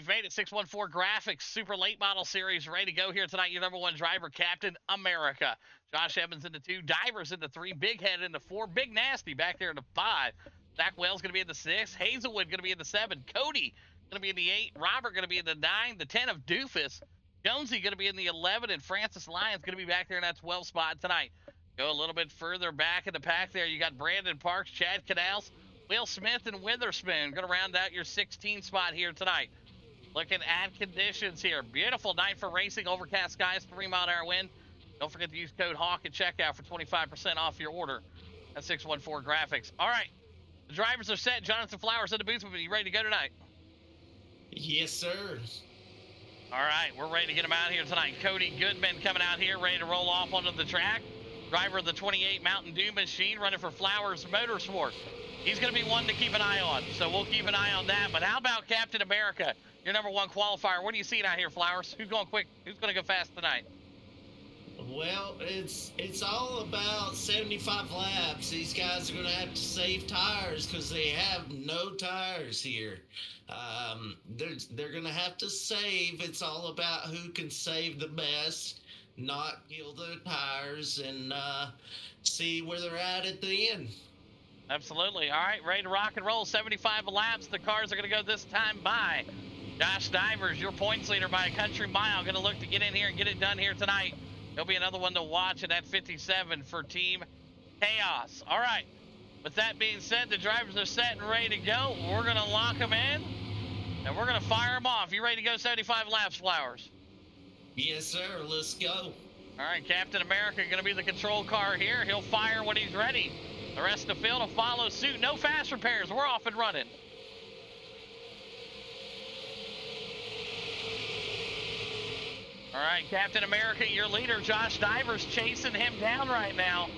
You've made it. 614 Graphics, Super Late Model Series, ready to go here tonight. Your number one driver, Captain America. Josh Evans into 2, Divers into 3, Big Head into 4, Big Nasty back there into 5. Zach Wells going to be in the 6, Hazelwood going to be in the 7, Cody going to be in the 8, Robert going to be in the 9, the 10 of Doofus, Jonesy going to be in the 11, and Francis Lyons going to be back there in that 12 spot tonight. Go a little bit further back in the pack there. You got Brandon Parks, Chad Canals, Will Smith, and Witherspoon going to round out your 16 spot here tonight. Looking at conditions here. Beautiful night for racing. Overcast skies, 3-mile-an-hour wind. Don't forget to use code HAWK at checkout for 25% off your order at 614 Graphics. All right. The drivers are set. Jonathan Flowers in the booth with me. You ready to go tonight? Yes, sir. All right. We're ready to get them out here tonight. Cody Goodman coming out here, ready to roll off onto the track. Driver of the 28 Mountain Dew machine, running for Flowers Motorsport. He's going to be one to keep an eye on, so we'll keep an eye on that. But how about Captain America, your number one qualifier? What are you seeing out here, Flowers? Who's going quick? Who's going to go fast tonight? Well, it's all about 75 laps. These guys are going to have to save tires because they have no tires here. They're going to have to save. It's all about who can save the best, not kill the tires, and see where they're at the end. Absolutely. All right, ready to rock and roll. 75 laps. The cars are going to go this time by Josh Divers, your points leader by a country mile. Going to look to get in here and get it done here tonight. There'll be another one to watch at that 57 for Team Chaos. All right. With that being said, the drivers are set and ready to go. We're going to lock them in, and we're going to fire them off. You ready to go 75 laps, Flowers? Yes, sir. Let's go. All right, Captain America going to be the control car here. He'll fire when he's ready. The rest of the field will follow suit. No fast repairs. We're off and running. All right, Captain America, your leader, Josh Divers, chasing him down right now.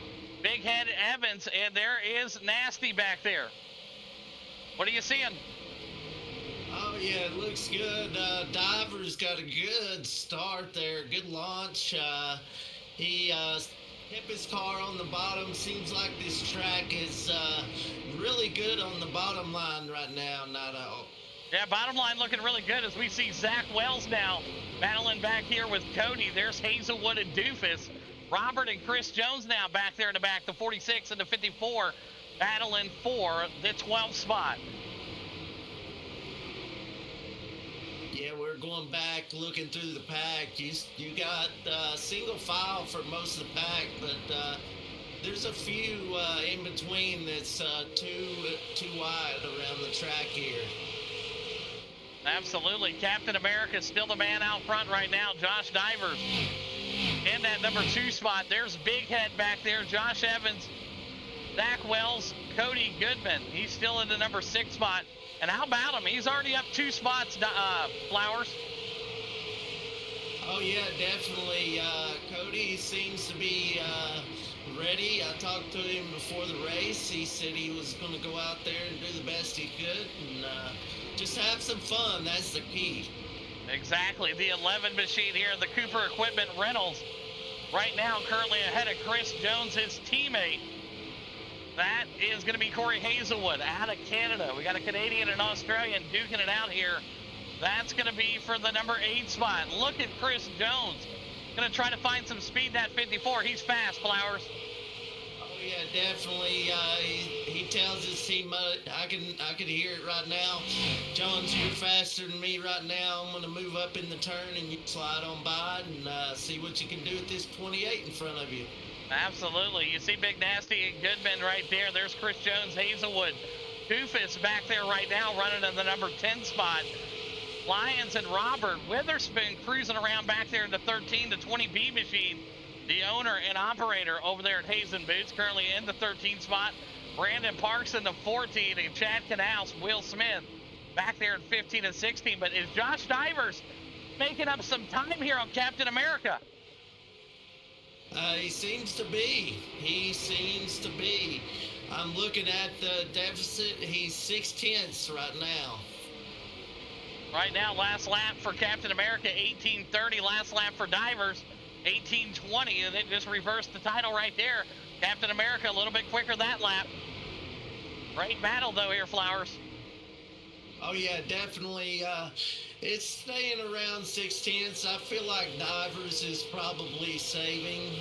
Big Head Evans, and there is Nasty back there. What are you seeing? Oh, yeah, it looks good. Divers got a good start there. Good launch. He kept his car on the bottom. Seems like this track is really good on the bottom line right now, Nato. Yeah, bottom line looking really good as we see Zach Wells now battling back here with Cody. There's Hazelwood and Doofus. Robert and Chris Jones now back there in the back, the 46 and the 54, battling for the 12th spot. Yeah, we're going back, looking through the pack. You got single file for most of the pack, but there's a few in between that's too wide around the track here. Absolutely. Captain America still the man out front right now. Josh Divers in that number 2 spot. There's Big Head back there. Josh Evans, Zach Wells, Cody Goodman. He's still in the number 6 spot. And how about him? He's already up 2 spots, Flowers. Oh, yeah, definitely. Cody seems to be ready. I talked to him before the race. He said he was going to go out there and do the best he could and just have some fun. That's the key. Exactly. The 11 machine here, the Cooper Equipment Rentals. Right now, currently ahead of Chris Jones, his teammate. That is going to be Corey Hazelwood out of Canada. We got a Canadian and Australian duking it out here. That's going to be for the number 8 spot. Look at Chris Jones. Going to try to find some speed in that 54. He's fast, Flowers. Oh, yeah, definitely. He tells his team, I can hear it right now. Jones, you're faster than me right now. I'm going to move up in the turn and you slide on by and see what you can do with this 28 in front of you. Absolutely. You see Big Nasty and Goodman right there. There's Chris Jones, Hazelwood. Doofus back there right now running in the number 10 spot. Lyons and Robert Witherspoon cruising around back there in the 13 to 20B machine. The owner and operator over there at Hazen Boots currently in the 13 spot. Brandon Parks in the 14 and Chad Canals, Will Smith back there in 15 and 16. But is Josh Divers making up some time here on Captain America? He seems to be. I'm looking at the deficit. He's 6/10 right now. Right now, last lap for Captain America, 18:30. Last lap for Divers, 18:20. And it just reversed the title right there. Captain America a little bit quicker that lap. Great battle, though, here, Flowers. Oh yeah, definitely. It's staying around 6 tenths. I feel like Divers is probably saving.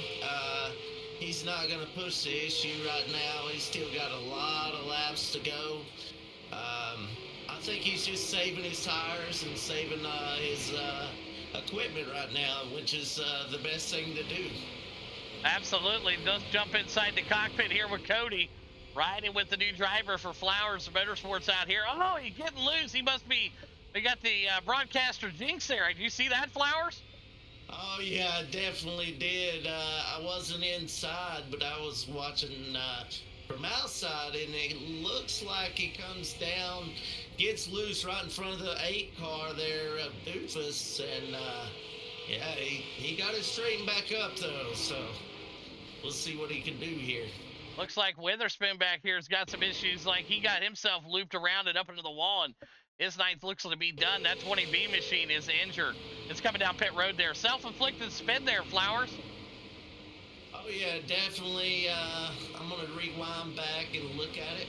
He's not going to push the issue right now. He's still got a lot of laps to go. I think he's just saving his tires and saving his equipment right now, which is the best thing to do. Absolutely. Let's jump inside the cockpit here with Cody, riding with the new driver for Flowers Motorsports out here. Oh, he's getting loose. He must be. We got the broadcaster Jinx there. Did you see that, Flowers? Oh yeah, I definitely did. I wasn't inside, but I was watching from outside, and it looks like he comes down, gets loose right in front of the 8 car there of Doofus, and yeah, he got it straightened back up though. So we'll see what he can do here. Looks like Witherspoon back here has got some issues. Like he got himself looped around and up into the wall, and his ninth looks to be done. That 20B machine is injured. It's coming down pit road there. Self-inflicted spin there, Flowers. Oh yeah, definitely. I'm gonna rewind back and look at it,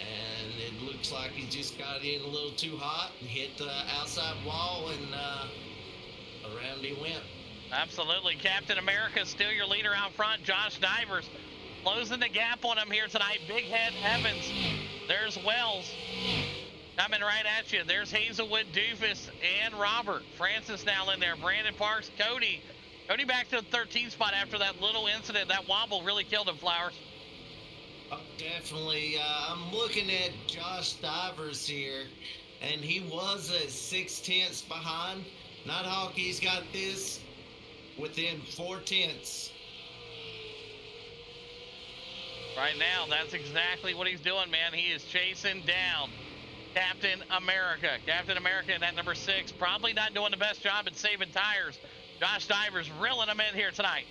and it looks like he just got in a little too hot and hit the outside wall, and around he went. Absolutely. Captain America still your leader out front. Josh Divers closing the gap on him here tonight. Big Head Evans. There's Wells coming right at you. There's Hazelwood, Doofus, and Robert. Francis now in there. Brandon Parks, Cody. Cody back to the 13th spot after that little incident. That wobble really killed him, Flowers. Oh, definitely. I'm looking at Josh Divers here, and he was at 6 tenths behind. Nighthawky's got this within 4 tenths. Right now, that's exactly what he's doing, man. He is chasing down Captain America. Captain America in that number 6, probably not doing the best job at saving tires. Josh Divers reeling him in here tonight.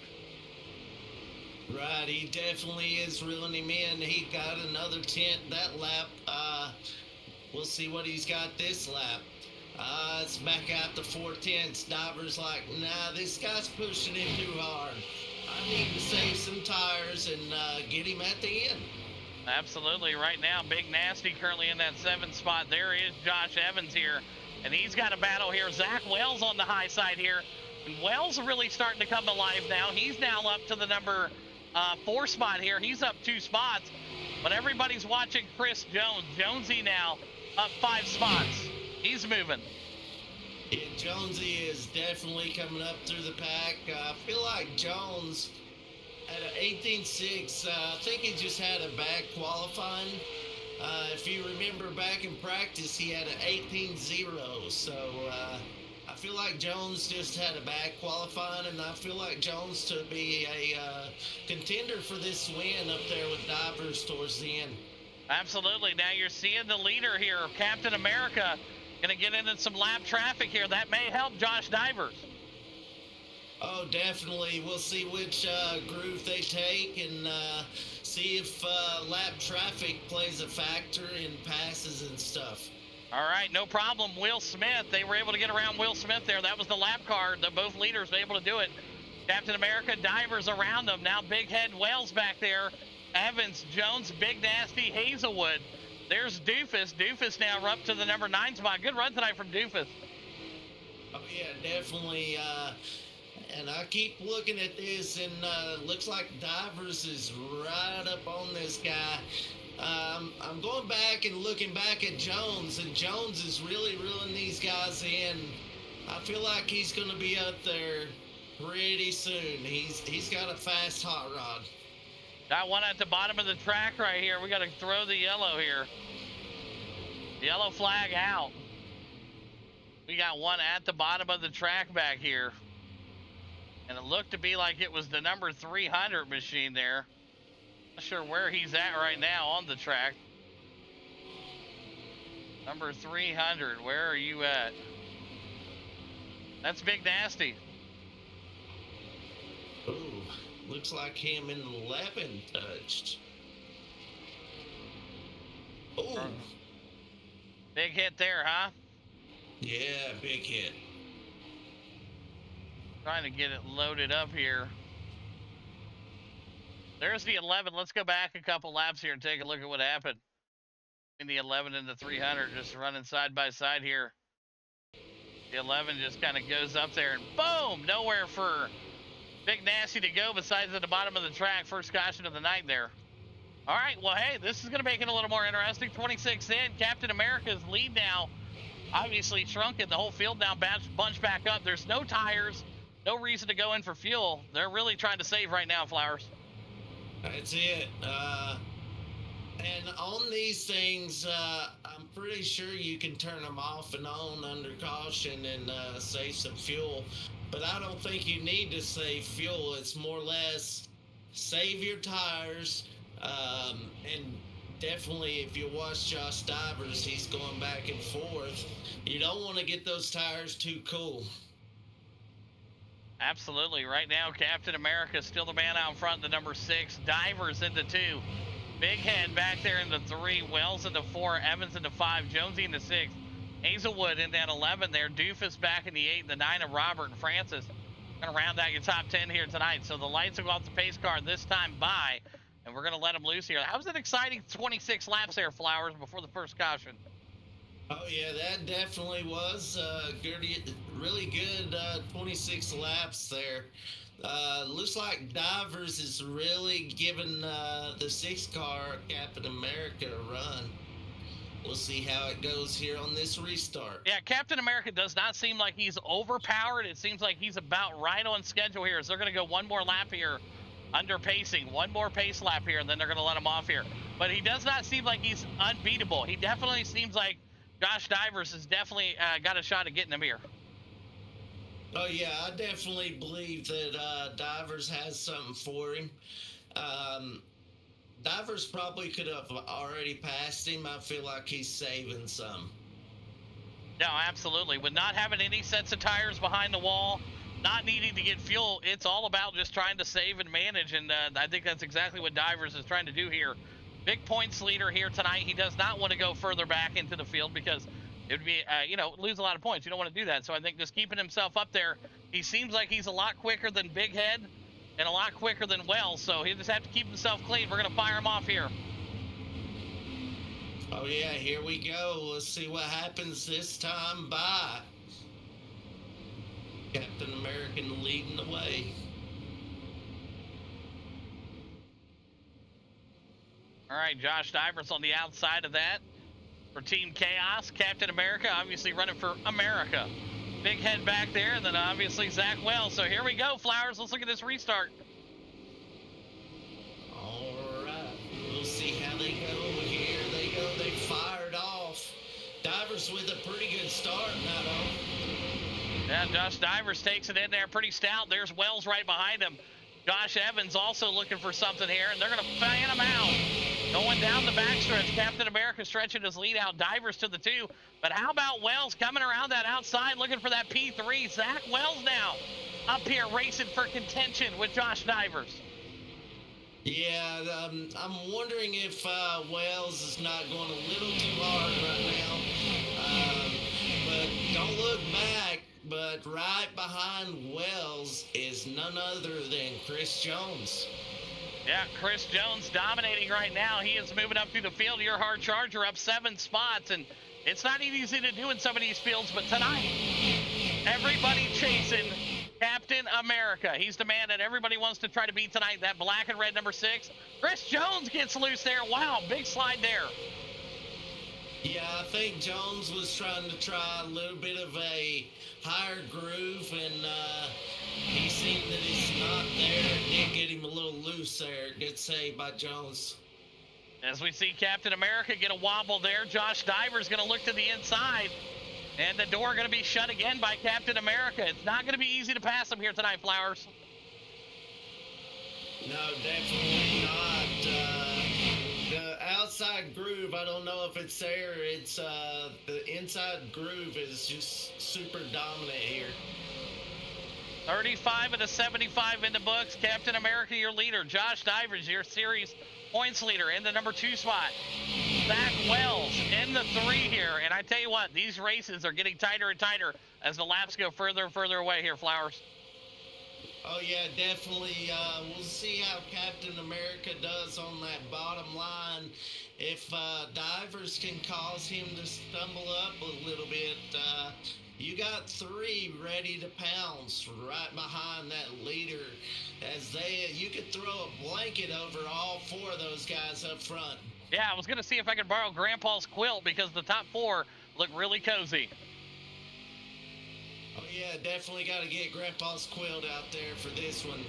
Right, he definitely is reeling him in. He got another tent that lap. We'll see what he's got this lap. It's back out to 4 tenths. Divers like, nah, this guy's pushing him too hard. I need to save some tires and get him at the end. Absolutely. Right now, Big Nasty currently in that 7th spot. There is Josh Evans here, and he's got a battle here. Zach Wells on the high side here. And Wells really starting to come alive now. He's now up to the number 4 spot here. He's up 2 spots, but everybody's watching Chris Jones. Jonesy now up 5 spots. He's moving. Yeah, Jonesy is definitely coming up through the pack. I feel like Jones at an 18.6, I think he just had a bad qualifying. If you remember back in practice, he had an 18.0. So I feel like Jones just had a bad qualifying, and I feel like Jones to be a contender for this win up there with Divers towards the end. Absolutely. Now you're seeing the leader here, Captain America, going to get into some lap traffic here. That may help Josh Divers. Oh, definitely. We'll see which groove they take and see if lap traffic plays a factor in passes and stuff. All right, no problem. Will Smith, they were able to get around Will Smith there. That was the lap car. Both leaders were able to do it. Captain America, Divers around them. Now Big Head Wells back there. Evans, Jones, Big Nasty, Hazelwood. There's Doofus. Doofus now up to the number 9 spot. Good run tonight from Doofus. Oh, yeah, definitely. And I keep looking at this, and looks like Divers is right up on this guy. I'm going back and looking back at Jones, and Jones is really reeling these guys in. I feel like he's going to be up there pretty soon. He's got a fast hot rod. Got one at the bottom of the track right here. We got to throw the yellow here. Yellow flag out. We got one at the bottom of the track back here. And it looked to be like it was the number 300 machine there. Not sure where he's at right now on the track. Number 300, where are you at? That's Big Nasty. Ooh, looks like him and 11 touched. Oh. Big hit there, huh? Yeah, big hit. Trying to get it loaded up here. There's the 11. Let's go back a couple laps here and take a look at what happened. In the 11 and the 300, just running side by side here. The 11 just kind of goes up there and boom, nowhere for Big Nasty to go besides at the bottom of the track. First caution of the night there. All right, well, hey, this is going to make it a little more interesting. 26 in, Captain America's lead now obviously shrunken. The whole field now bunched back up. There's no tires, no reason to go in for fuel. They're really trying to save right now, Flowers. That's it. And on these things, I'm pretty sure you can turn them off and on under caution and save some fuel. But I don't think you need to save fuel. It's more or less save your tires. And definitely, if you watch Josh Divers, he's going back and forth. You don't want to get those tires too cool. Absolutely. Right now, Captain America still the man out front, the number 6. Divers into 2. Big Head back there in the 3. Wells into 4. Evans into 5. Jonesy into 6. Hazelwood in that 11 there. Doofus back in the 8. The 9 of Robert and Francis. Going to round out your top 10 here tonight. So the lights will go off the pace car this time by, and we're going to let them loose here. That was an exciting 26 laps there, Flowers, before the first caution. Oh, yeah, that definitely was really good 26 laps there. Looks like Divers is really giving the 6 car Captain America a run. We'll see how it goes here on this restart. Yeah, Captain America does not seem like he's overpowered. It seems like he's about right on schedule here. So they're going to go one more lap here under pacing. One more pace lap here, and then they're going to let him off here. But he does not seem like he's unbeatable. He definitely seems like Josh Divers has definitely got a shot at getting him here. Oh, yeah, I definitely believe that Divers has something for him. Divers probably could have already passed him. I feel like he's saving some. No, absolutely. With not having any sets of tires behind the wall, not needing to get fuel, it's all about just trying to save and manage, and I think that's exactly what Divers is trying to do here. Big points leader here tonight. He does not want to go further back into the field because it would be, lose a lot of points. You don't want to do that. So I think just keeping himself up there, he seems like he's a lot quicker than Big Head and a lot quicker than Wells. So he'll just have to keep himself clean. We're going to fire him off here. Oh, yeah, here we go. Let's see what happens this time by. Captain American leading the way. All right, Josh Divers on the outside of that for Team Chaos. Captain America obviously running for America. Big Head back there, and then obviously Zach Wells. So here we go, Flowers. Let's look at this restart. All right. We'll see how they go. Here they go. They fired off. Divers with a pretty good start now, though. Yeah, Josh Divers takes it in there pretty stout. There's Wells right behind him. Josh Evans also looking for something here, and they're going to fan him out. Going down the backstretch, Captain America stretching his lead out. Divers to the 2. But how about Wells coming around that outside looking for that P3? Zach Wells now up here racing for contention with Josh Divers. Yeah, I'm wondering if Wells is not going a little too hard right now. But don't look back. But right behind Wells is none other than Chris Jones. Yeah, Chris Jones dominating right now. He is moving up through the field. Your hard charger up 7 spots, and it's not easy to do in some of these fields, but tonight, everybody chasing Captain America. He's the man that everybody wants to try to beat tonight. That black and red number 6. Chris Jones gets loose there. Wow, big slide there. Yeah, I think Jones was trying to try a little bit of a higher groove, and he seen that it's not there. It did get him a little loose there. Good save by Jones. As we see Captain America get a wobble there, Josh Divers going to look to the inside, and the door going to be shut again by Captain America. It's not going to be easy to pass him here tonight, Flowers. No, definitely not. The outside groove, I don't know if it's there. It's the inside groove is just super dominant here. 35 of the 75 in the books. Captain America, your leader. Josh Divers, your series points leader in the number 2 spot. Zach Wells in the 3 here. And I tell you what, these races are getting tighter and tighter as the laps go further and further away here, Flowers. Oh yeah, definitely. We'll see how Captain America does on that bottom line. If divers can cause him to stumble up a little bit, you got three ready to pounce right behind that leader. As you could throw a blanket over all four of those guys up front. Yeah, I was gonna see if I could borrow Grandpa's quilt because the top four look really cozy. Oh yeah, definitely got to get Grandpa's quilt out there for this one.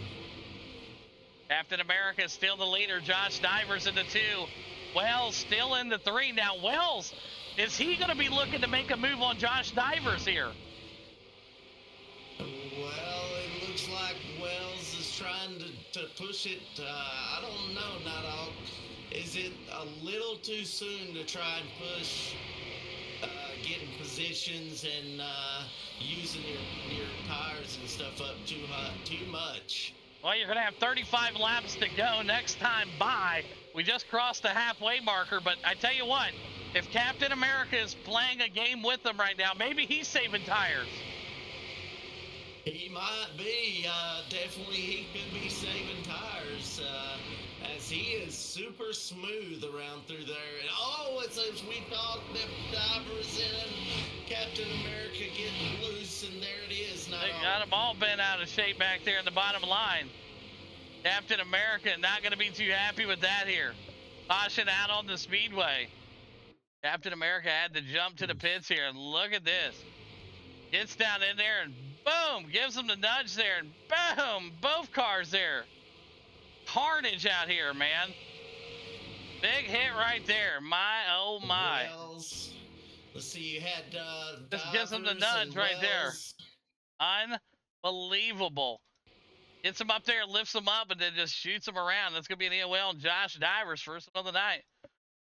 Captain America is still the leader. Josh Divers in the 2. Wells still in the 3. Now Wells, is he going to be looking to make a move on Josh Divers here? Well, it looks like Wells is trying to push it. I don't know, Night Hawk. Is it a little too soon to try and push getting positions and using your tires and stuff up too much? Well, you're going to have 35 laps to go next time by. We just crossed the halfway marker, but I tell you what, if Captain America is playing a game with them right now, maybe he's saving tires. He might be. Definitely he could be saving tires. As he is super smooth around through there. And it's as we thought, the divers in, Captain America getting loose, and there it is. They got them all bent out of shape back there in the bottom line. Captain America not going to be too happy with that here. Caution out on the speedway. Captain America had to jump to the pits here, and look at this. Gets down in there and boom, gives them the nudge there, and boom, both cars there. Carnage out here, man. Big hit right there. My, oh my. Wells. Let's see, you had just gives them the nudge right there. Unbelievable. Gets him up there, lifts him up, and then just shoots him around. That's going to be an EOL and Josh Divers first of the night.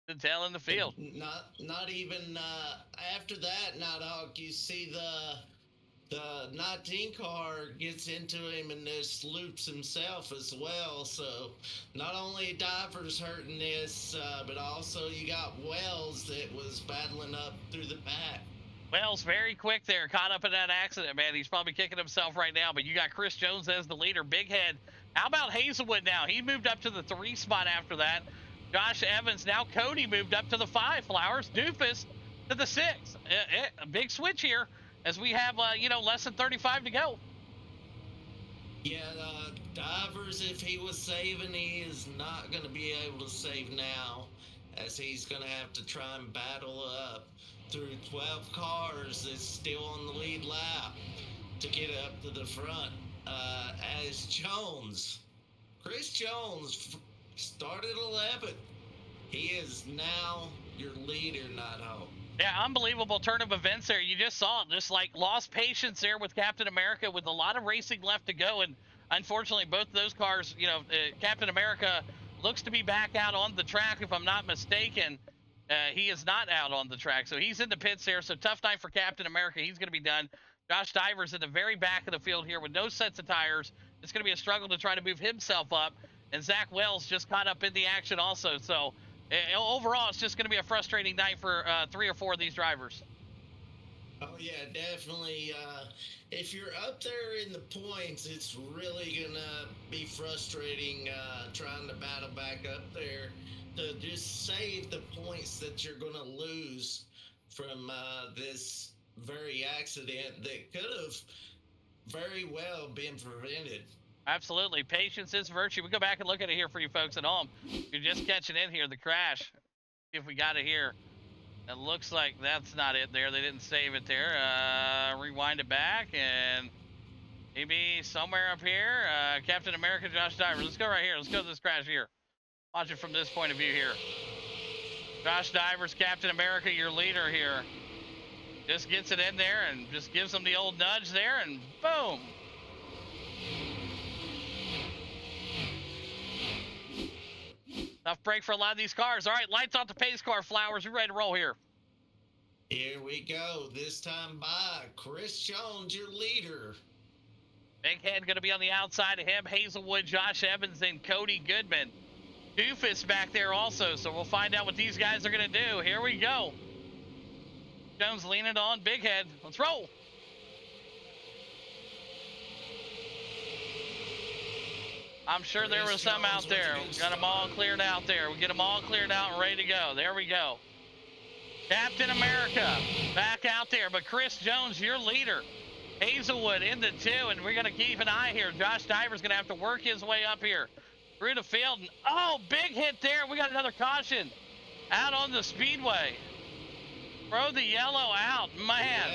The tail in the field. Not even after that, Night Hawk, you see the 19 car gets into him and just loops himself as well. So not only Divers hurting this, but also you got Wells that was battling up through the pack. Wells very quick there, caught up in that accident, man. He's probably kicking himself right now, but you got Chris Jones as the leader, big head. How about Hazelwood now? He moved up to the 3 spot after that. Josh Evans, now Cody moved up to the 5. Flowers, Doofus to the 6. A big switch here as we have, less than 35 to go. Yeah, Divers, if he was saving, he is not going to be able to save now, as he's going to have to try and battle up through 12 cars that's still on the lead lap to get up to the front. As Chris Jones started 11th. He is now your leader, Night Hawk. Yeah, unbelievable turn of events there. You just saw it, just like lost patience there with Captain America with a lot of racing left to go. And unfortunately, both of those cars, Captain America looks to be back out on the track, if I'm not mistaken. He is not out on the track, so he's in the pits there. So tough night for Captain America. He's going to be done. Josh Divers in the very back of the field here with no sets of tires. It's going to be a struggle to try to move himself up. And Zach Wells just caught up in the action also. So overall, it's just going to be a frustrating night for 3 or 4 of these drivers. Oh, yeah, definitely. If you're up there in the points, it's really going to be frustrating trying to battle back up there to just save the points that you're going to lose from this very accident that could have very well been prevented. Absolutely. Patience is virtue. We go back and look at it here for you folks at home. You're just catching in here, the crash. See if we got it here. It looks like that's not it there. They didn't save it there. Rewind it back, and maybe somewhere up here, Captain America, Josh Divers. Let's go right here. Let's go to this crash here. Watch it from this point of view here. Josh Divers, Captain America, your leader here. Just gets it in there and just gives them the old nudge there, and boom. Tough break for a lot of these cars. All right, lights off the pace car, Flowers. We're ready to roll here. Here we go. This time by Chris Jones, your leader. Big Head going to be on the outside of him. Hazelwood, Josh Evans, and Cody Goodman. Doofus back there also, so we'll find out what these guys are going to do. Here we go. Jones leaning on Big Head. Let's roll. I'm sure there was some out there. We got them all cleared out there. We get them all cleared out and ready to go. There we go. Captain America back out there. But Chris Jones, your leader. Hazelwood in the 2, and we're going to keep an eye here. Josh Diver's going to have to work his way up here through the field. And, oh, big hit there. We got another caution out on the speedway. Throw the yellow out. Man.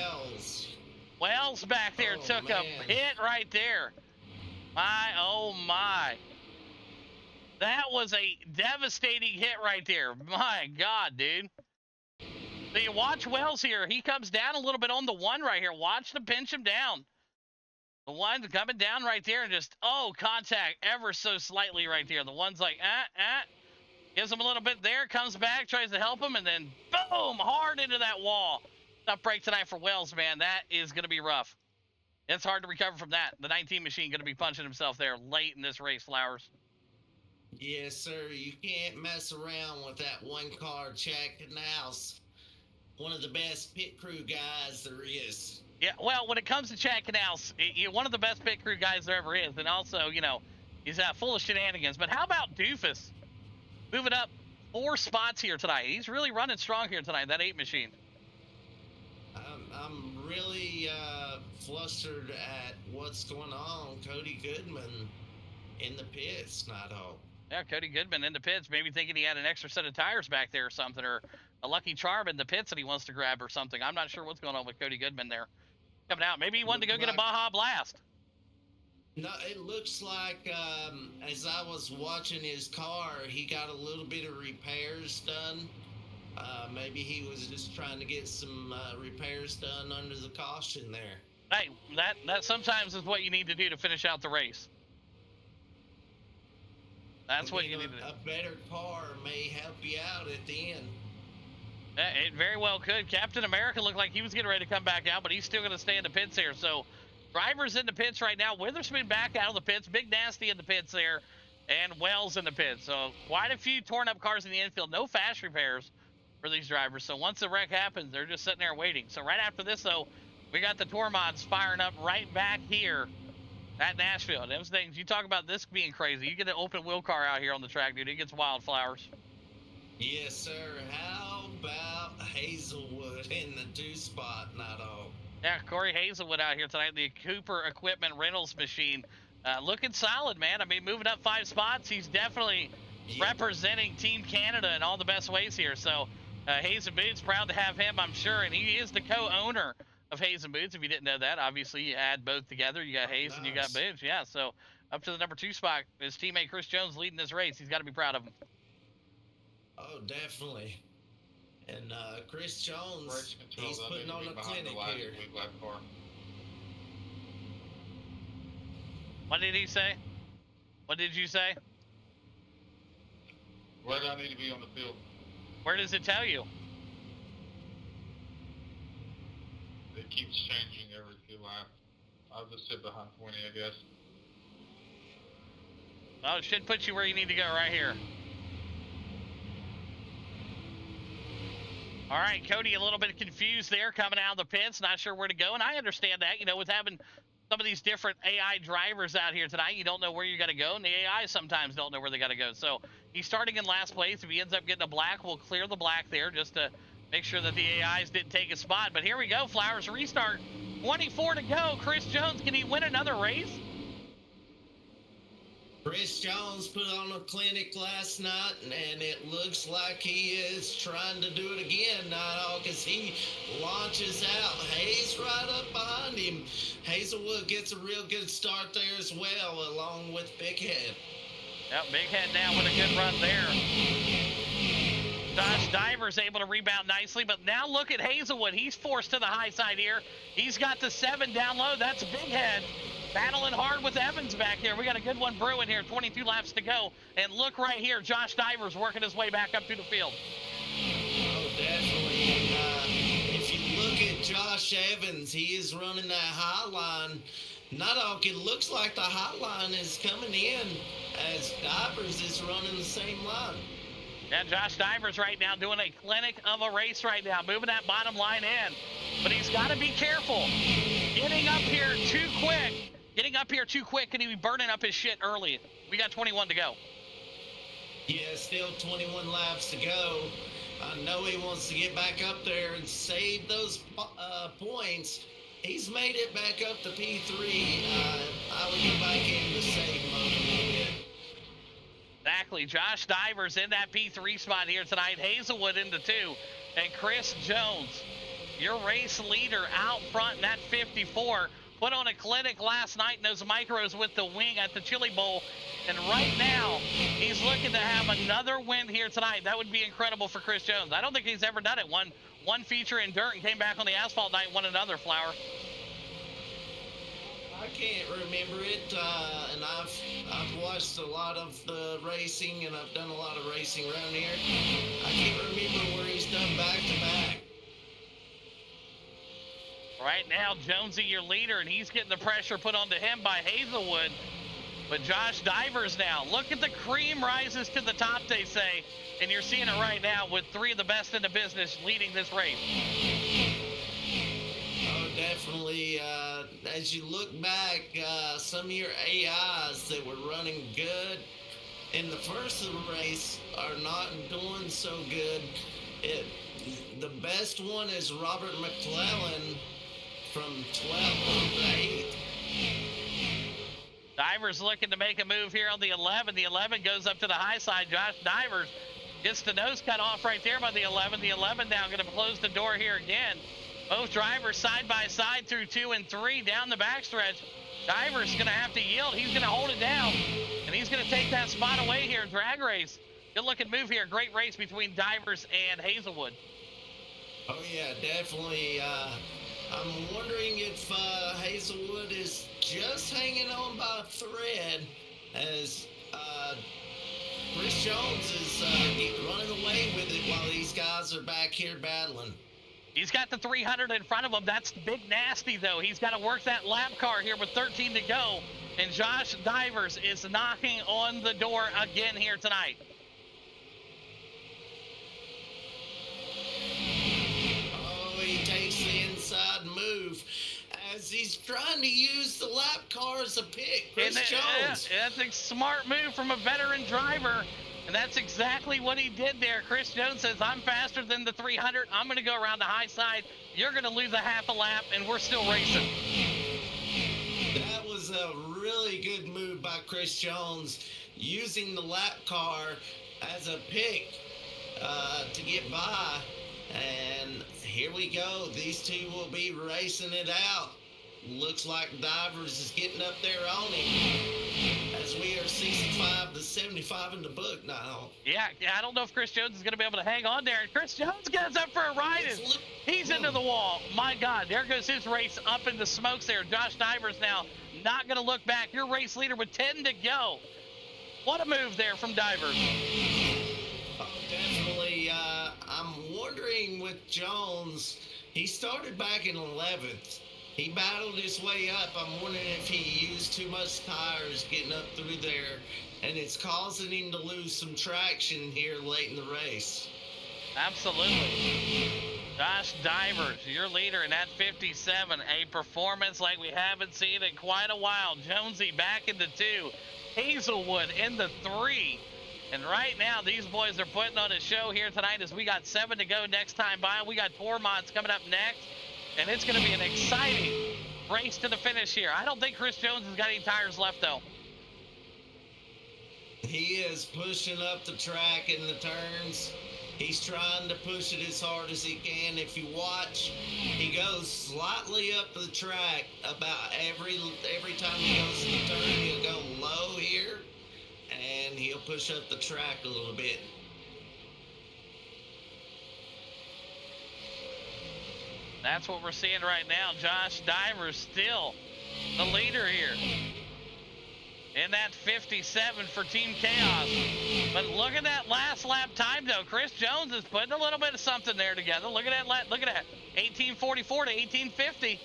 Wells back there took a hit right there. My, oh, my. That was a devastating hit right there. My God, dude. So you watch Wells here. He comes down a little bit on the 1 right here. Watch them pinch him down. The 1's coming down right there and just, oh, contact ever so slightly right there. The 1's like, gives him a little bit there, comes back, tries to help him, and then boom, hard into that wall. Tough break tonight for Wells, man. That is going to be rough. It's hard to recover from that. The 19 machine going to be punching himself there late in this race, Flowers. Yes, sir. You can't mess around with that one car, Chad Canals. One of the best pit crew guys there is. Yeah, well, when it comes to Chad Canals, you're one of the best pit crew guys there ever is. And also, you know, he's full of shenanigans. But how about Doofus? Moving up 4 spots here tonight. He's really running strong here tonight, that 8 machine. I'm really flustered at what's going on. Cody Goodman in the pits, not all. Yeah, Cody Goodman in the pits, maybe thinking he had an extra set of tires back there or something, or a lucky charm in the pits that he wants to grab or something. I'm not sure what's going on with Cody Goodman there. Coming out. Maybe he wanted to go get a Baja Blast. No, it looks like as I was watching his car, he got a little bit of repairs done. Maybe he was just trying to get some repairs done under the caution there. Hey, that sometimes is what you need to do to finish out the race. That's what you need to do. A better car may help you out at the end. It very well could. Captain America looked like he was getting ready to come back out, but he's still going to stay in the pits here. So, drivers in the pits right now. Witherspoon back out of the pits. Big Nasty in the pits there. And Wells in the pits. So, quite a few torn up cars in the infield. No fast repairs for these drivers. So, once the wreck happens, they're just sitting there waiting. So, right after this, though, we got the tour mods firing up right back here at Nashville. Those things, you talk about this being crazy. You get an open wheel car out here on the track, dude. It gets wildflowers. Yes, sir. How about Hazelwood in the 2 spot? Not all. Yeah, Corey Hazelwood out here tonight. The Cooper Equipment Rentals machine. Looking solid, man. I mean, moving up 5 spots. He's definitely representing Team Canada in all the best ways here. So, Hayes and Boots, proud to have him, I'm sure. And he is the co-owner of Hayes and Boots. If you didn't know that, obviously you add both together. You got Hayes and you got Boots. Yeah, so up to the number 2 spot. His teammate Chris Jones leading this race. He's got to be proud of him. Oh, definitely. And Chris Jones, he's putting on a clinic here. What did he say? What did you say? Where do I need to be on the field? Where does it tell you? It keeps changing every few laps. I'll just sit behind 20, I guess. Oh, it should put you where you need to go right here. All right, Cody, a little bit confused there coming out of the pits, not sure where to go. And I understand that, you know, with having some of these different AI drivers out here tonight, you don't know where you got to go. And the AI sometimes don't know where they got to go. So he's starting in last place. If he ends up getting a black, we'll clear the black there just to make sure that the AIs didn't take a spot. But here we go, Flowers restart. 24 to go. Chris Jones, can he win another race? Chris Jones put on a clinic last night, and it looks like he is trying to do it again, not all, because he launches out. Hayes right up behind him. Hazelwood gets a real good start there as well, along with Big Head. Yep, Big Head down with a good run there. Josh Diver's able to rebound nicely, but now look at Hazelwood. He's forced to the high side here. He's got the 7 down low. That's Big Head. Battling hard with Evans back here. We got a good one brewing here. 22 laps to go. And look right here. Josh Diver's working his way back up through the field. Oh, definitely. If you look at Josh Evans, he is running that high line. Not all, it looks like the high line is coming in as Divers is running the same line. Yeah, Josh Diver's right now doing a clinic of a race right now, moving that bottom line in. But he's got to be careful. Getting up here too quick. Getting up up here too quick and he be burning up his shit early. We got 21 to go. Yeah, still 21 laps to go. I know he wants to get back up there and save those points. He's made it back up to P3. I would go back in the save mode a little bit. Exactly. Josh Divers in that P3 spot here tonight. Hazelwood into 2. And Chris Jones, your race leader out front in that 54. Put on a clinic last night in those micros with the wing at the Chili Bowl. And right now, he's looking to have another win here tonight. That would be incredible for Chris Jones. I don't think he's ever done it. One feature in dirt and came back on the asphalt night and won another, Flower. I can't remember it, and I've watched a lot of the racing, and I've done a lot of racing around here. I can't remember where he's done back-to-back. Right now, Jonesy, your leader, and he's getting the pressure put onto him by Hazelwood. But Josh Divers now, look at the cream rises to the top, they say. And you're seeing it right now with 3 of the best in the business leading this race. Oh, definitely. As you look back, some of your AIs that were running good in the first of the race are not doing so good. The best one is Robert McClellan from 12 to 8. Divers looking to make a move here on the 11. The 11 goes up to the high side. Josh Divers gets the nose cut off right there by the 11. The 11 now going to close the door here again. Both drivers side by side through 2 and 3 down the backstretch. Divers going to have to yield. He's going to hold it down, and he's going to take that spot away here in drag race. Good looking move here. Great race between Divers and Hazelwood. Oh, yeah, definitely. I'm wondering if Hazelwood is just hanging on by a thread as Chris Jones is running away with it while these guys are back here battling. He's got the 300 in front of him. That's Big Nasty, though. He's got to work that lap car here with 13 to go. And Josh Divers is knocking on the door again here tonight. Oh, he takes the inside move as he's trying to use the lap car as a pick. Chris Jones. That's a smart move from a veteran driver. And that's exactly what he did there. Chris Jones says, I'm faster than the 300. I'm going to go around the high side. You're going to lose a half a lap, and we're still racing. That was a really good move by Chris Jones, using the lap car as a pick to get by. And here we go. These two will be racing it out. Looks like Divers is getting up there on him as we are 65 to 75 in the book now. Yeah, I don't know if Chris Jones is going to be able to hang on there. And Chris Jones gets up for a ride, and he's into the wall. My God, there goes his race up in the smokes there. Josh Divers now not going to look back. Your race leader with 10 to go. What a move there from Divers. Oh, definitely. I'm wondering with Jones, he started back in 11th. He battled his way up. I'm wondering if he used too much tires getting up through there, and it's causing him to lose some traction here late in the race. Absolutely. Josh Divers, your leader in that 57. A performance like we haven't seen in quite a while. Jonesy back in the 2. Hazelwood in the 3. And right now, these boys are putting on a show here tonight as we got 7 to go next time by. We got Tormont's coming up next. And it's going to be an exciting race to the finish here. I don't think Chris Jones has got any tires left, though. He is pushing up the track in the turns. He's trying to push it as hard as he can. If you watch, he goes slightly up the track about every time he goes to the turn. He'll go low here, and he'll push up the track a little bit. That's what we're seeing right now. Josh Divers still the leader here in that 57 for Team Chaos. But look at that last lap time, though. Chris Jones is putting a little bit of something there together. Look at that. Look at that. 1844 to 1850.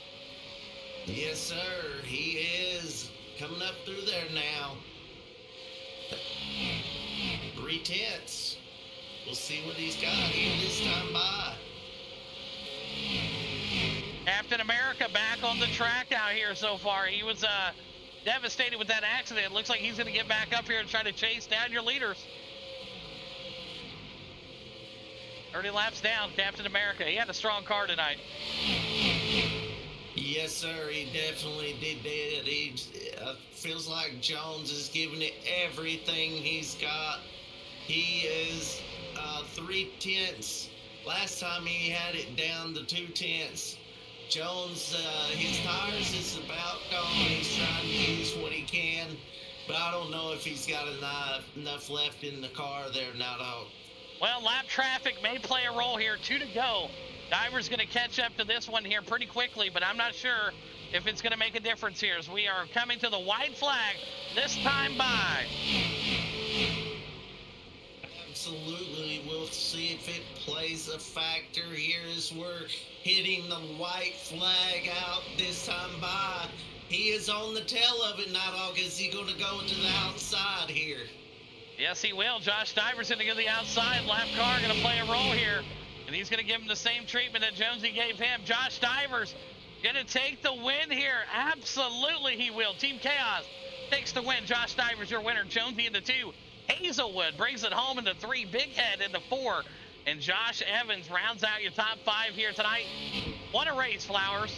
Yes, sir. He is coming up through there now. 3/10. We'll see what he's got here this time by. Captain America back on the track out here so far. He was devastated with that accident. It looks like he's going to get back up here and try to chase down your leaders. 30 laps down, Captain America. He had a strong car tonight. Yes, sir. He definitely did. He feels like Jones is giving it everything he's got. He is 3/10. Last time he had it down to 2/10. Jones, his tires is about gone. He's trying to use what he can, but I don't know if he's got enough left in the car there now, dog. Well, lap traffic may play a role here. 2 to go. Diver's going to catch up to this one here pretty quickly, but I'm not sure if it's going to make a difference here as we are coming to the white flag this time by. Absolutely. We'll see if it plays a factor here as we're hitting the white flag out this time by. He is on the tail of it, Night Dog. Is he going to go to the outside here? Yes, he will. Josh Diver's going to go to the outside. Lap car going to play a role here. And he's going to give him the same treatment that Jonesy gave him. Josh Diver's going to take the win here. Absolutely he will. Team Chaos takes the win. Josh Diver's your winner. Jonesy into 2. Hazelwood brings it home into 3. Big Head into 4. And Josh Evans rounds out your top 5 here tonight. What a race, Flowers.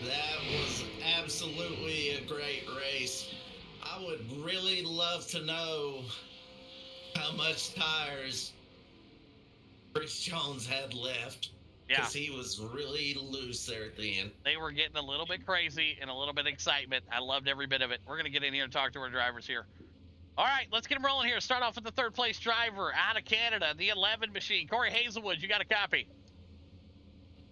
That was absolutely a great race. I would really love to know how much tires Chris Jones had left. Yeah. Because he was really loose there at the end. They were getting a little bit crazy and a little bit of excitement. I loved every bit of it. We're going to get in here and talk to our drivers here. All right, let's get them rolling here. Start off with the 3rd place driver out of Canada, the 11 machine. Corey Hazelwood, you got a copy?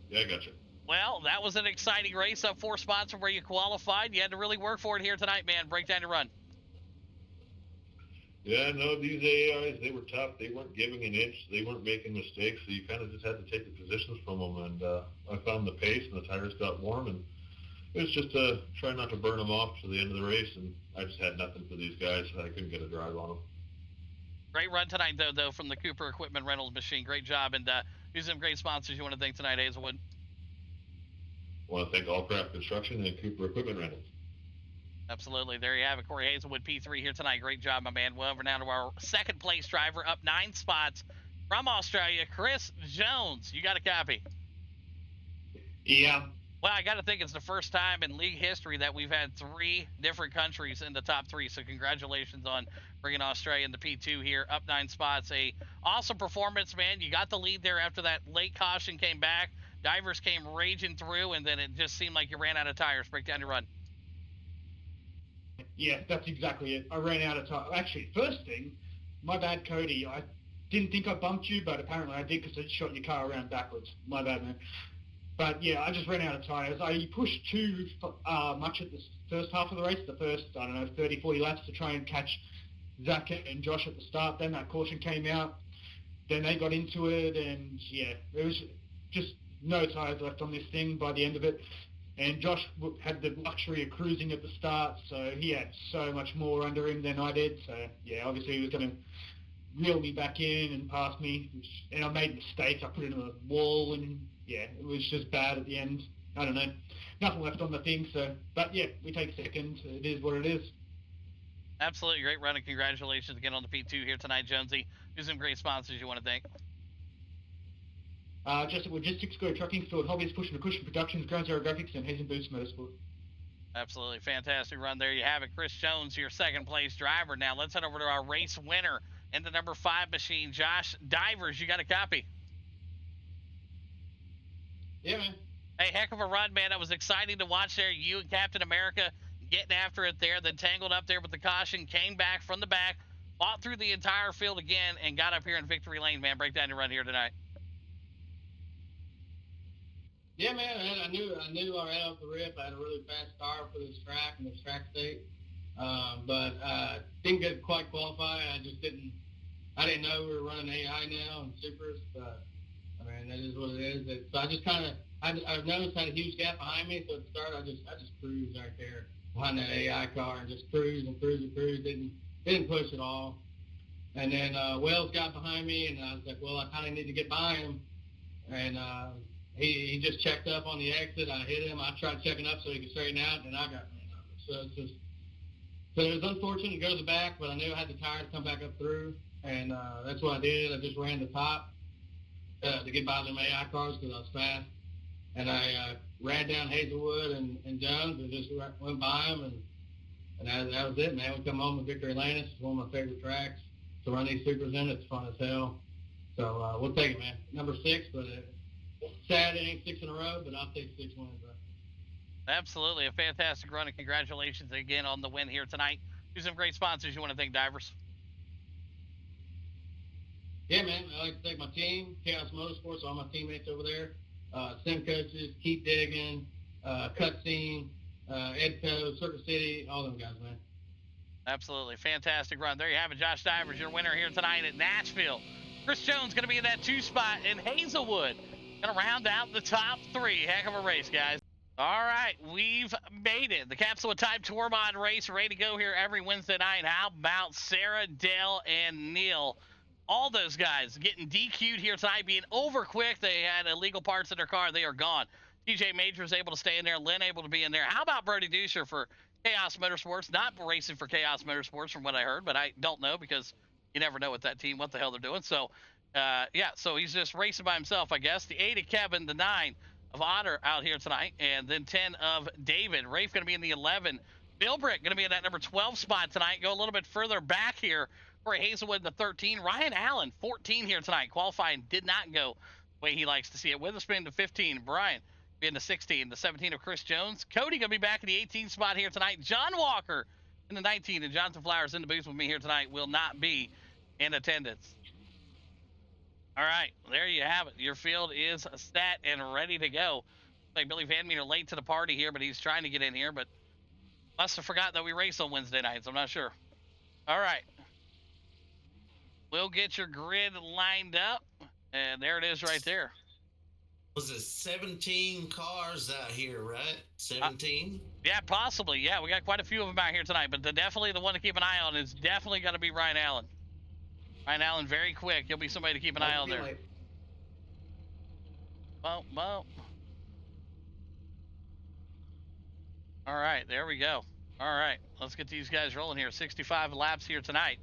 Yeah, I got you. Well, that was an exciting race, up 4 spots from where you qualified. You had to really work for it here tonight, man. Break down your run. Yeah, no, these AIs, they were tough. They weren't giving an inch. They weren't making mistakes, so you kind of just had to take the positions from them. And I found the pace, and the tires got warm, and it was just try not to burn them off to the end of the race, and I just had nothing for these guys. I couldn't get a drive on them. Great run tonight, though, from the Cooper Equipment Rentals machine. Great job, and who's some great sponsors you want to thank tonight, Hazelwood? I want to thank Allcraft Construction and Cooper Equipment Rentals. Absolutely. There you have it. Corey Hazelwood, P3 here tonight. Great job, my man. Well, over now to our 2nd place driver, up 9 spots from Australia, Chris Jones. You got a copy? Yeah. Well, I got to think it's the first time in league history that we've had 3 different countries in the top 3. So congratulations on bringing Australia into P2 here, up 9 spots. A awesome performance, man. You got the lead there after that late caution came back. Divers came raging through, and then it just seemed like you ran out of tires. Break down your run. Yeah, that's exactly it. I ran out of time. Actually, first thing, my bad, Cody. I didn't think I bumped you, but apparently I did because it shot your car around backwards. My bad, man. But yeah, I just ran out of tires. I pushed too much at the first half of the race, the first, 30, 40 laps to try and catch Zach and Josh at the start. Then that caution came out. Then they got into it, and yeah, there was just no tires left on this thing by the end of it. And Josh had the luxury of cruising at the start, so he had so much more under him than I did. So, yeah, obviously he was going to reel me back in and pass me. And I made mistakes. I put it in a wall, and, yeah, it was just bad at the end. I don't know. Nothing left on the thing. So, but, yeah, we take second. It is what it is. Absolutely great run, and congratulations again on the P2 here tonight, Jonesy. Who's some great sponsors you want to thank? Just Logistics, Go Trucking, Field Hobbies, Push and Cushion Productions, Ground Zero Graphics, and Hazen Boots Motorsport. Absolutely fantastic run there. You have it. Chris Jones, your 2nd place driver. Now let's head over to our race winner in the number 5 machine, Josh Divers. You got a copy? Yeah, man. Hey, heck of a run, man. That was exciting to watch there. You and Captain America getting after it there, then tangled up there with the caution, came back from the back, fought through the entire field again, and got up here in victory lane, man. Break down your run here tonight. Yeah, man, I knew right off the rip I had a really fast start for this track and this track state, but didn't get quite qualify. I didn't know we were running AI now and supers, but I mean that is what it is. So I just I noticed I had a huge gap behind me, so at the start I just cruised right there behind that AI car and just cruised. Didn't push at all. And then Wells got behind me, and I was like, well, I kind of need to get by him, and He just checked up on the exit. I hit him. I tried checking up so he could straighten out, and I got ran over. So it's just, so it was unfortunate to go to the back, but I knew I had the tire to come back up through, and that's what I did. I just ran the top to get by them AI cars because I was fast, and I ran down Hazelwood and Jones and just went by them, and that was it, man. We come home with Victory Lane. It's one of my favorite tracks to run these supers in. It's fun as hell. So we'll take it, man. Number 6, but sad it ain't 6 in a row, but I'll take 6 wins, bro. Absolutely. A fantastic run, and congratulations again on the win here tonight. Do some great sponsors you want to thank, Divers. Yeah, man. I'd like to thank my team, Chaos Motorsports, all my teammates over there, sim coaches, Keith Diggin, Cutscene, Edco, Circuit City, all them guys, man. Absolutely. Fantastic run. There you have it, Josh Divers, your winner here tonight at Nashville. Chris Jones going to be in that 2 spot in Hazelwood. Going to round out the top 3. Heck of a race, guys. All right, we've made it. The Capsule Type Tour Mod race ready to go here every Wednesday night. How about Sarah, Dale, and Neil? All those guys getting DQ'd here tonight, being over quick. They had illegal parts in their car. They are gone. TJ Major was able to stay in there. Lynn able to be in there. How about Brody Duscher for Chaos Motorsports? Not racing for Chaos Motorsports from what I heard, but I don't know because you never know with that team what the hell they're doing. So, yeah, so he's just racing by himself, I guess. The 8 of Kevin, the 9 of Otter out here tonight, and then 10 of David. Rafe going to be in the 11. Bill Brick going to be in that number 12 spot tonight. Go a little bit further back here for Hazelwood in the 13. Ryan Allen, 14 here tonight. Qualifying did not go the way he likes to see it. Witherspoon to 15. Brian be in the 16. The 17 of Chris Jones. Cody going to be back in the 18 spot here tonight. John Walker in the 19. And Jonathan Flowers in the booth with me here tonight will not be in attendance. All right, there you have it. Your field is set and ready to go. Like Billy Van Meter late to the party here, but he's trying to get in here, but must have forgot that we race on Wednesday nights. I'm not sure. All right. We'll get your grid lined up, and there it is right there. Was it 17 cars out here, right? 17? Yeah, possibly. Yeah, we got quite a few of them out here tonight, but definitely the one to keep an eye on is definitely got to be Ryan Allen. Ryan Allen, very quick. He'll be somebody to keep an eye on there. Well. All right, there we go. All right, let's get these guys rolling here. 65 laps here tonight.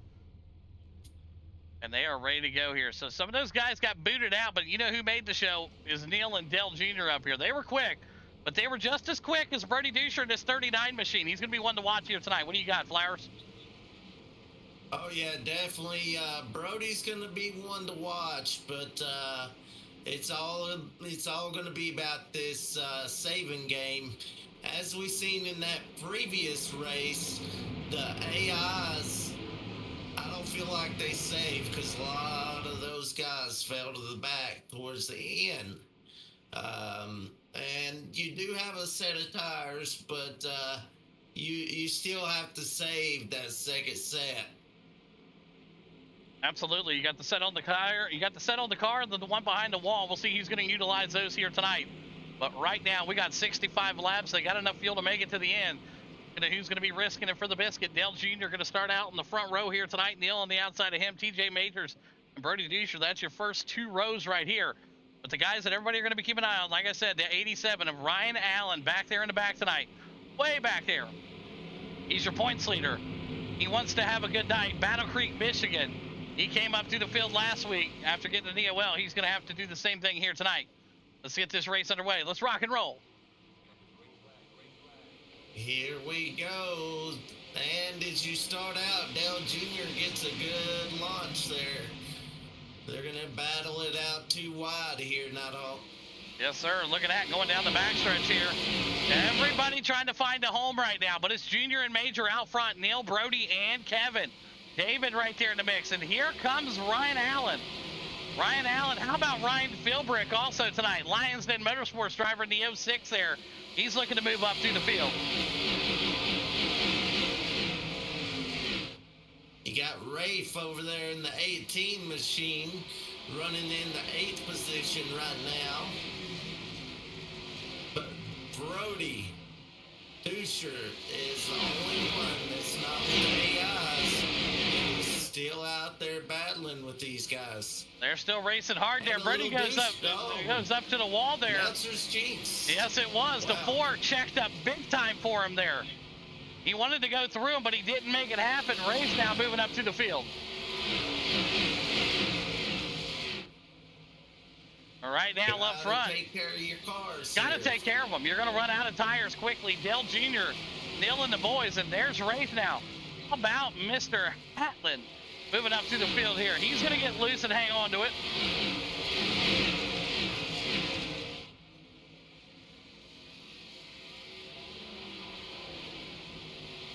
And they are ready to go here. So some of those guys got booted out, but you know who made the show is Neil and Dell Jr. up here. They were quick, but they were just as quick as Brody Duscher in this 39 machine. He's going to be one to watch here tonight. What do you got, Flowers? Oh, yeah, definitely. Brody's going to be one to watch, but it's all going to be about this saving game. As we seen in that previous race, the AIs, I don't feel like they saved because a lot of those guys fell to the back towards the end. And you do have a set of tires, but you still have to save that second set. Absolutely. You got the set on the tire. You got the set on the car and the one behind the wall. We'll see who's going to utilize those here tonight. But right now, we got 65 laps. They got enough fuel to make it to the end. And who's going to be risking it for the biscuit? Dale Jr. going to start out in the front row here tonight. Neil on the outside of him. TJ Majors and Brody Duscher. That's your first 2 rows right here. But the guys that everybody are going to be keeping an eye on, like I said, the 87 of Ryan Allen back there in the back tonight. Way back there. He's your points leader. He wants to have a good night. Battle Creek, Michigan. He came up through the field last week after getting an EOL. He's going to have to do the same thing here tonight. Let's get this race underway. Let's rock and roll. Here we go. And as you start out, Dale Jr. gets a good launch there. They're going to battle it out too wide here, not all. Yes, sir. Look at that going down the backstretch here. Everybody trying to find a home right now, but it's Junior and Major out front. Neil, Brody, and Kevin. David right there in the mix. And here comes Ryan Allen. Ryan Allen, how about Ryan Philbrick also tonight? Lions Den Motorsports driver in the 06 there. He's looking to move up through the field. You got Rafe over there in the 18 machine, running in the 8th position right now. But Brody Duscher is the only one that's not with the AIs. He's still out there battling with these guys. They're still racing hard there. Brody goes up to the wall there. Announcer's jinx. Yes, it was. The 4 checked up big time for him there. He wanted to go through him, but he didn't make it happen. Ray's now moving up to the field. All right, now up front. Take care of your cars. Got to take care of them. You're going to run out of tires quickly. Dale Jr. nailing the boys, and there's Rafe now. How about Mr. Hatlin moving up to the field here? He's going to get loose and hang on to it.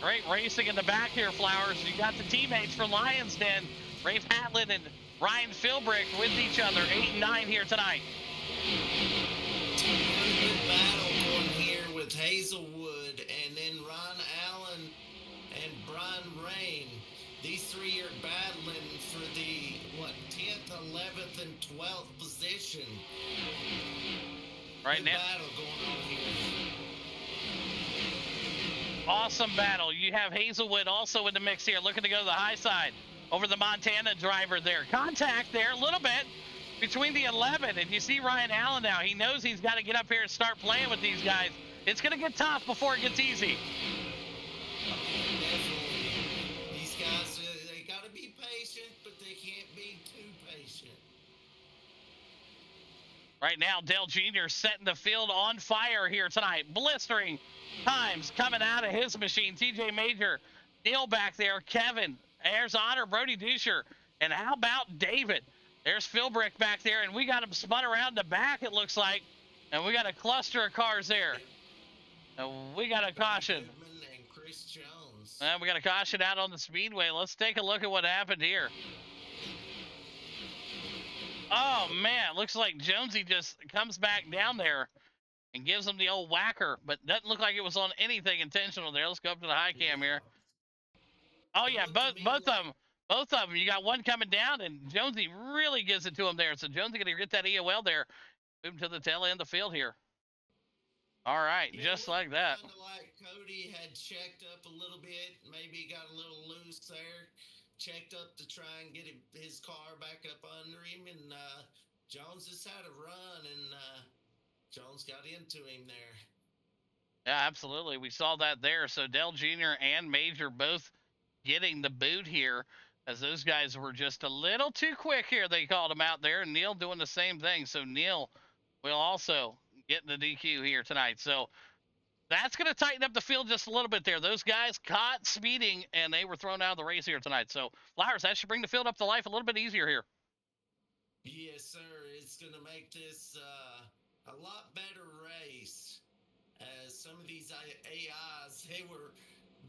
Great racing in the back here, Flowers. You got the teammates for Lions Den, Rafe Hatlin and Ryan Philbrick with each other, 8 and 9 here tonight. Good battle going here with Hazelwood and then Ron Allen and Brian Rain. These three are battling for the 10th, 11th, and 12th position. Right Good now. Battle going on here. Awesome battle. You have Hazelwood also in the mix here, looking to go to the high side over the Montana driver there. Contact there a little bit between the 11, and you see Ryan Allen now. He knows he's got to get up here and start playing with these guys. It's going to get tough before it gets easy. Definitely. These guys, they got to be patient, but they can't be too patient. Right now, Dale Jr. setting the field on fire here tonight. Blistering times coming out of his machine. TJ Major, Neil back there, Kevin, there's Otter, Brody Duscher, and how about David? There's Philbrick back there, and we got him spun around the back, it looks like, and we got a cluster of cars there. And we got a caution. And Chris Jones. And we got a caution out on the speedway. Let's take a look at what happened here. Oh, man, looks like Jonesy just comes back down there and gives him the old whacker, but doesn't look like it was on anything intentional there. Let's go up to the high cam here. Oh, yeah, both of them. You got one coming down, and Jonesy really gives it to him there. So Jonesy going to get that EOL there. Move to the tail end of the field here. All right, Yeah, just like that. Kind of like Cody had checked up a little bit, maybe got a little loose there. Checked up to try and get his car back up under him, and Jones just had a run, and Jones got into him there. Yeah, absolutely. We saw that there. So Dell Jr. and Major both getting the boot here, as those guys were just a little too quick here. They called him out there, and Neil doing the same thing. So Neil will also get the DQ here tonight. So that's going to tighten up the field just a little bit there. Those guys caught speeding, and they were thrown out of the race here tonight. So, Flowers, that should bring the field up to life a little bit easier here. Yes, sir. It's going to make this a lot better race. As some of these AIs, they were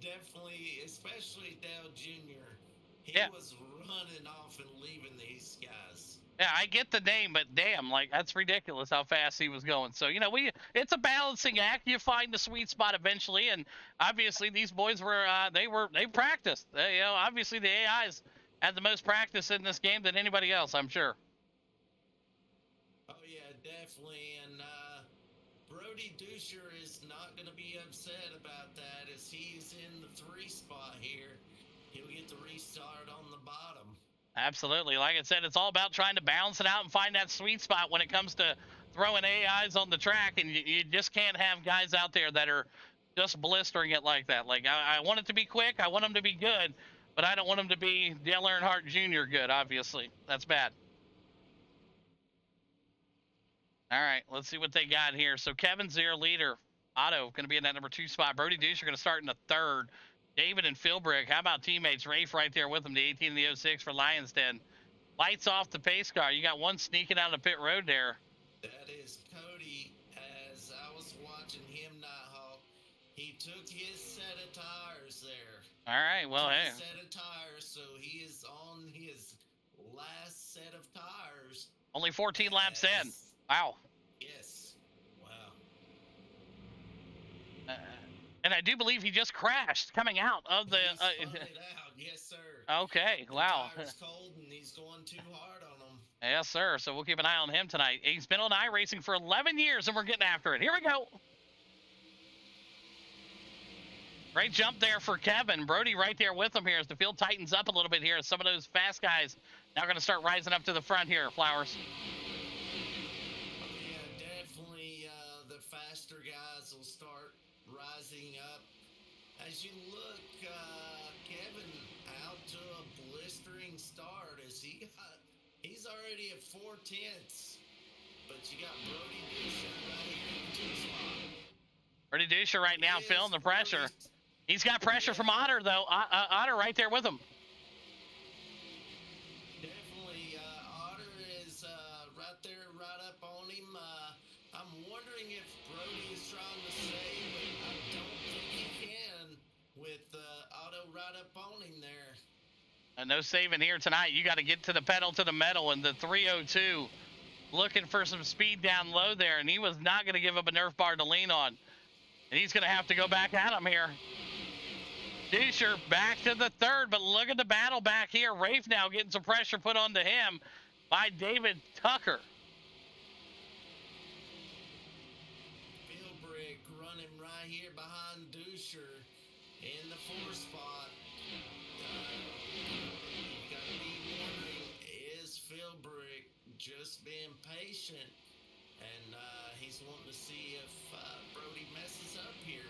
definitely, especially Dale Jr., he was running off and leaving these guys. Yeah, I get the name, but damn, like, that's ridiculous how fast he was going. So, you know, it's a balancing act. You find the sweet spot eventually, and obviously these boys were, they practiced. You know, obviously the AIs had the most practice in this game than anybody else, I'm sure. Oh, yeah, definitely. And Brody Duscher is not going to be upset about that, as he's in the 3 spot here. He'll get the restart on the bottom. Absolutely. Like I said, it's all about trying to balance it out and find that sweet spot when it comes to throwing AIs on the track, and you just can't have guys out there that are just blistering it like that. Like, I want it to be quick, I want them to be good, but I don't want them to be Dale Earnhardt Jr. good, obviously. That's bad. All right, let's see what they got here. So Kevin's their leader. Otto going to be in that number 2 spot. Brody Deuce are going to start in the 3rd. David and Philbrick. How about teammates? Rafe right there with him, the 18 and the 06 for Lions Den. Lights off the pace car. You got one sneaking out of the pit road there. That is Cody. As I was watching him, Nighthawk, he took his set of tires there. All right, well, hey. Set of tires, so he is on his last set of tires. Only 14 laps in. Wow. Yes. Wow. And I do believe he just crashed coming out of the. He spun it out. Yes, sir. Okay. Wow. The tire's cold and he's going too hard on him. Yes, sir. So we'll keep an eye on him tonight. He's been on iRacing for 11 years, and we're getting after it. Here we go. Great jump there for Kevin. Brody right there with him here as the field tightens up a little bit here. Some of those fast guys now going to start rising up to the front here, Flowers. Definitely the faster guys will start rising up. As as you look, Kevin out to a blistering start as he's already at 4/10. But you got Brody Dusher right here in the 2 spot. Brody Dusher right now feeling the pressure. Brody's- He's got pressure from Otter, though. Otter right there with him. Definitely, Otter is right there, right up on him. I'm wondering if Brody is trying to stay, but I don't think he can with Otto right up on him there. And no saving here tonight. You got to get to the pedal to the metal, and the 302 looking for some speed down low there, and he was not going to give up a Nerf bar to lean on. And he's going to have to go back at him here. Dusher back to the 3rd, but look at the battle back here. Rafe now getting some pressure put onto him by David Tucker. Philbrick running right here behind Dusher in the 4 spot. You got to be wondering, is Philbrick just being patient? And he's wanting to see if Brody messes up here.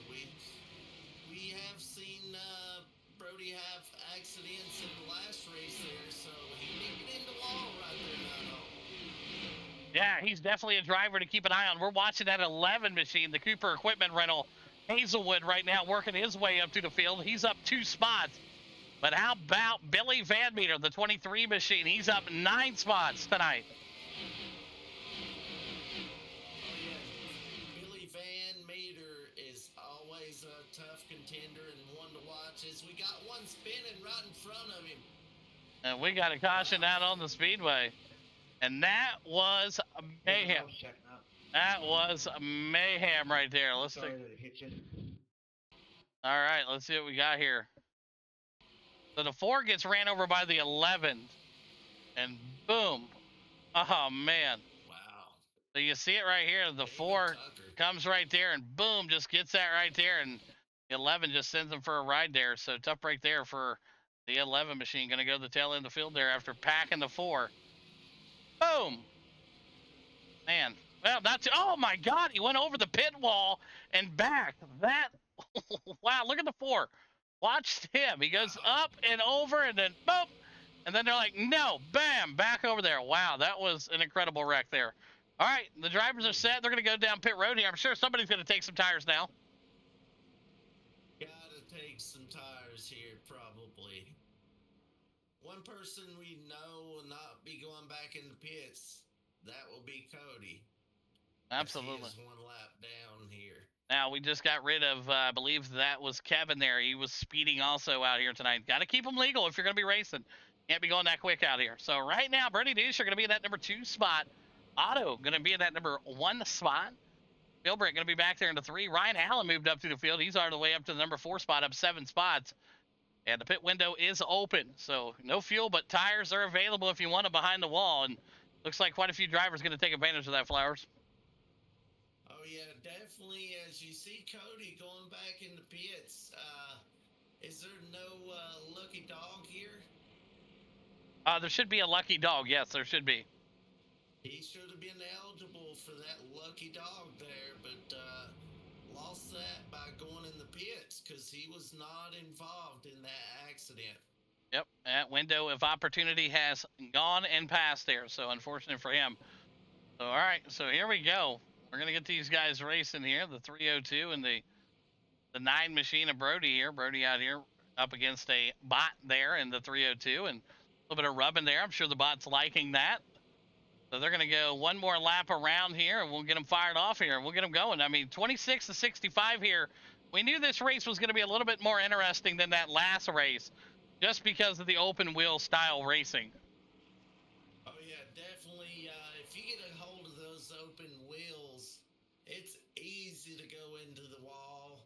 We have seen Brody have accidents in the last race there, so he didn't get in the wall right there, Nano. Yeah, he's definitely a driver to keep an eye on. We're watching that 11 machine, the Cooper Equipment Rental. Hazelwood right now working his way up to the field. He's up 2 spots. But how about Billy Van Meter, the 23 machine? He's up 9 spots tonight. Billy Van Meter is always a tough contender and one to watch as we got one spinning right in front of him. And we got a caution out on the speedway. And that was mayhem. That was mayhem right there. Let's see. Sorry that it hit you. All right, let's see what we got here. So the 4 gets ran over by the 11. And boom. Oh, man. Wow. So you see it right here. The 4 comes right there and boom, just gets that right there. And the 11 just sends him for a ride there. So tough break there for the 11 machine. Going to go to the tail end of the field there after packing the 4. Boom. Man. Well, that's, oh my God, he went over the pit wall and back. That, wow, look at the 4. Watch him. He goes up and over and then boom. And then they're like, no, bam, back over there. Wow, that was an incredible wreck there. All right, the drivers are set. They're going to go down pit road here. I'm sure somebody's going to take some tires now. Gotta take some tires here, probably. One person we know will not be going back in the pits. That will be Cody. Absolutely. He is 1 lap down here. Now, we just got rid of, I believe that was Kevin there. He was speeding also out here tonight. Got to keep them legal if you're going to be racing. Can't be going that quick out here. So right now, Brody Deuce are going to be in that number 2 spot. Otto going to be in that number 1 spot. Philbrick going to be back there in the 3. Ryan Allen moved up through the field. He's all the way up to the number 4 spot, up 7 spots. And the pit window is open. So no fuel, but tires are available if you want them behind the wall. And looks like quite a few drivers going to take advantage of that, Flowers. Oh, yeah, definitely. As you see Cody going back in the pits, is there no lucky dog here? There should be a lucky dog. Yes, there should be. He should have been eligible for that lucky dog there, but lost that by going in the pits because he was not involved in that accident. Yep, that window of opportunity has gone and passed there, so unfortunate for him. So, all right, so here we go. We're going to get these guys racing here, the 302 and the 9 machine of Brody here. Brody out here up against a bot there in the 302 and a little bit of rubbing there. I'm sure the bot's liking that. So they're going to go one more lap around here, and we'll get them fired off here. We'll get them going. I mean, 26 to 65 here. We knew this race was going to be a little bit more interesting than that last race just because of the open wheel style racing. Oh, yeah, definitely. If you get a hold of those open wheels, it's easy to go into the wall.